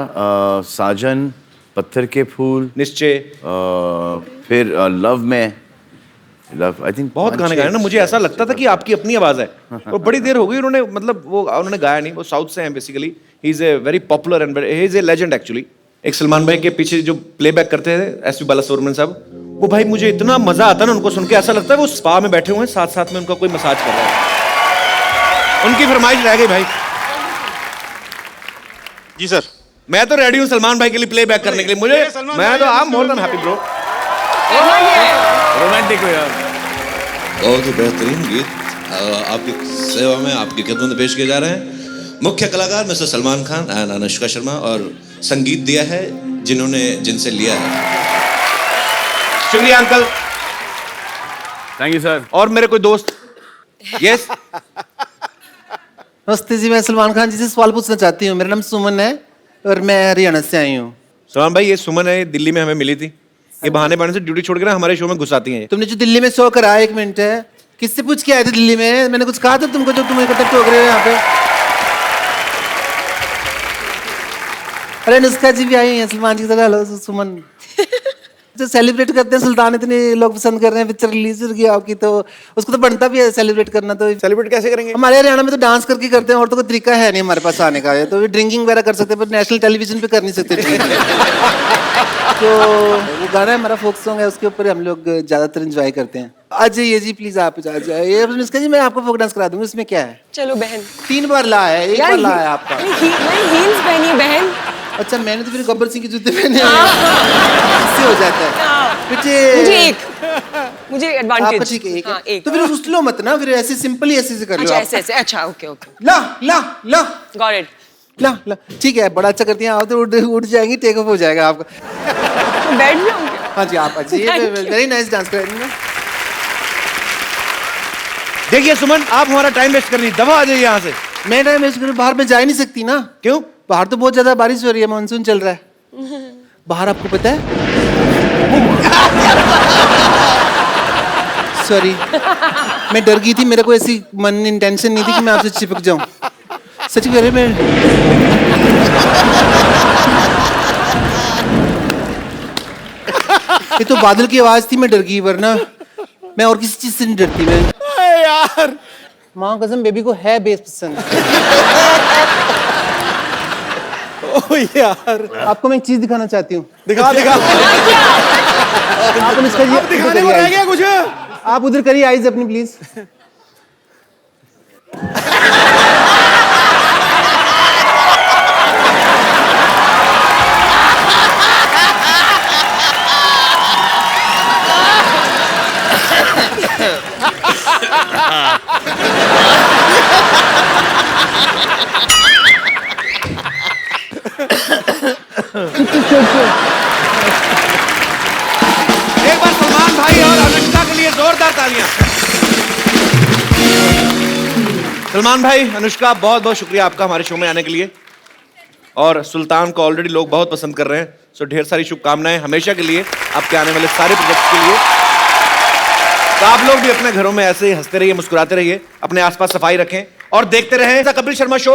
साजन, पत्थर के फूल, निश्चय, फिर लव में, लव, आई थिंक बहुत गाने गाए ना। मुझे ऐसा लगता था कि आपकी अपनी आवाज है, और बड़ी देर हो गई उन्होंने, मतलब वो उन्होंने गाया नहीं। वो साउथ से हैं basically. He is a very popular and he is a legend actually. एक सलमान भाई के पीछे जो प्लेबैक करते थे एसपी बालासुब्रमण्यम साहब, वो भाई मुझे इतना मजा आता है ना उनको सुन के, ऐसा लगता है वो स्पा में बैठे हुए हैं, साथ साथ में उनका कोई मसाज कर रहा है। उनकी फरमाइश रह गई भाई। जी सर। मैं तो रेडी हूँ सलमान भाई के लिए प्लेबैक करने के लिए। मुझे, मैं तो I am more than happy bro. Romantic हो यार। बहुत ही बेहतरीन गीत आपकी सेवा में, आपकी खिदमत में पेश किए जा रहे हैं। मुख्य कलाकार मिस्टर सलमान खान एंड अनुष्का शर्मा, और संगीत दिया है जिनसे लिया है। शुक्रिया अंकल। Thank you sir. और मेरे कोई दोस्त? यस। नमस्ते जी, मैं सलमान खान जी से सवाल पूछना चाहती हूँ। मेरा नाम सुमन है और मैं हरियाणा से आई हूँ। सलमान भाई, ये सुमन है, दिल्ली में हमें मिली थी। ये बहाने बहाने से ड्यूटी छोड़ के ना हमारे शो में घुस आती हैं। तुमने जो दिल्ली में शो करा, 1 मिनट है, किससे पूछ के आए थे दिल्ली में? मैंने कुछ कहा था तुमको जो तुम इकट्ठे टोक रहे हो यहाँ पे? अरे अनुष्का जी भी आई हैं, सलमान जी से हेलो सुमन। जो सेलिब्रेट करते हैं सुल्तान, इतने लोग पसंद कर रहे हैं, पिक्चर रिलीज हो गई आपकी, तो उसको तो बनता भी है सेलिब्रेट करना। तो सेलिब्रेट कैसे करेंगे? हमारे हरियाणा में तो डांस करके करते हैं, और तो कोई तरीका है नहीं हमारे पास आने का। तो ड्रिंकिंग वगैरह कर सकते हैं, पर नेशनल टेलीविजन पे कर नहीं सकते। तो वो गाना है हमारा, फोक सॉन्ग है, उसके ऊपर हम लोग ज्यादातर एंजॉय करते हैं। आ जाइए जी प्लीज, आप आ जाइए। अनुष्का जी मैं आपको फोक डांस करा दूंगी, उसमें क्या है? चलो बहन। 3 बार ला है, 1 बार ला है आपका। मैंने हील्स पहनी है बहन। अच्छा, मैंने तो फिर गब्बर सिंह के जूते पहने हैं, इससे हो जाता है। मुझे एडवांटेज। आपका ठीक है, एक है। तो फिर उस लो मत ना, फिर ऐसे सिंपल ही ऐसे कर लो। अच्छा ऐसे ऐसे, अच्छा ओके ओके। ला ला ला, गॉट इट। ला ला, ठीक है, बड़ा अच्छा करती हैं आप, तो उठ जाएंगी, टेक ऑफ हो जाएगा आपका। तो बैठ जाऊंगी। हाँ जी, आप अच्छी, वेरी नाइस डांस कर रही हैं। देखिए सुमन, आप हमारा टाइम वेस्ट कर रही, दबा आ जाइए यहाँ से। मैं टाइम वेस्ट करूँ? बाहर में जा ही नहीं सकती ना। क्यों? बाहर तो बहुत ज्यादा बारिश हो रही है, मानसून चल रहा है बाहर, आपको पता है? सॉरी, मैं डर गई थी, मेरे को ऐसी मन इंटेंशन नहीं थी कि मैं आपसे चिपक जाऊं। सच कह रहे मैं ये तो बादल की आवाज थी, मैं डर गई, वरना मैं और किसी चीज से नहीं डरती। मैं यार माँ कसम, बेबी को है बेस पसंद। ओ यार, आपको मैं एक चीज दिखाना चाहती हूँ। दिखा दिखा। आप अनुष्का जी, अब दिखाने को रह गया कुछ? आप उधर करिए आइज अपनी प्लीज। एक बार सलमान भाई और अनुष्का के लिए जोरदार तालियां। सलमान भाई, अनुष्का, बहुत बहुत शुक्रिया आपका हमारे शो में आने के लिए। और सुल्तान को ऑलरेडी लोग बहुत पसंद कर रहे हैं, सो ढेर सारी शुभकामनाएं हमेशा के लिए आपके आने वाले सारे प्रोजेक्ट्स के लिए। तो आप लोग भी अपने घरों में ऐसे ही हंसते रहिए, मुस्कुराते रहिए, अपने आसपास सफाई रखें और देखते रहें कपिल शर्मा शो।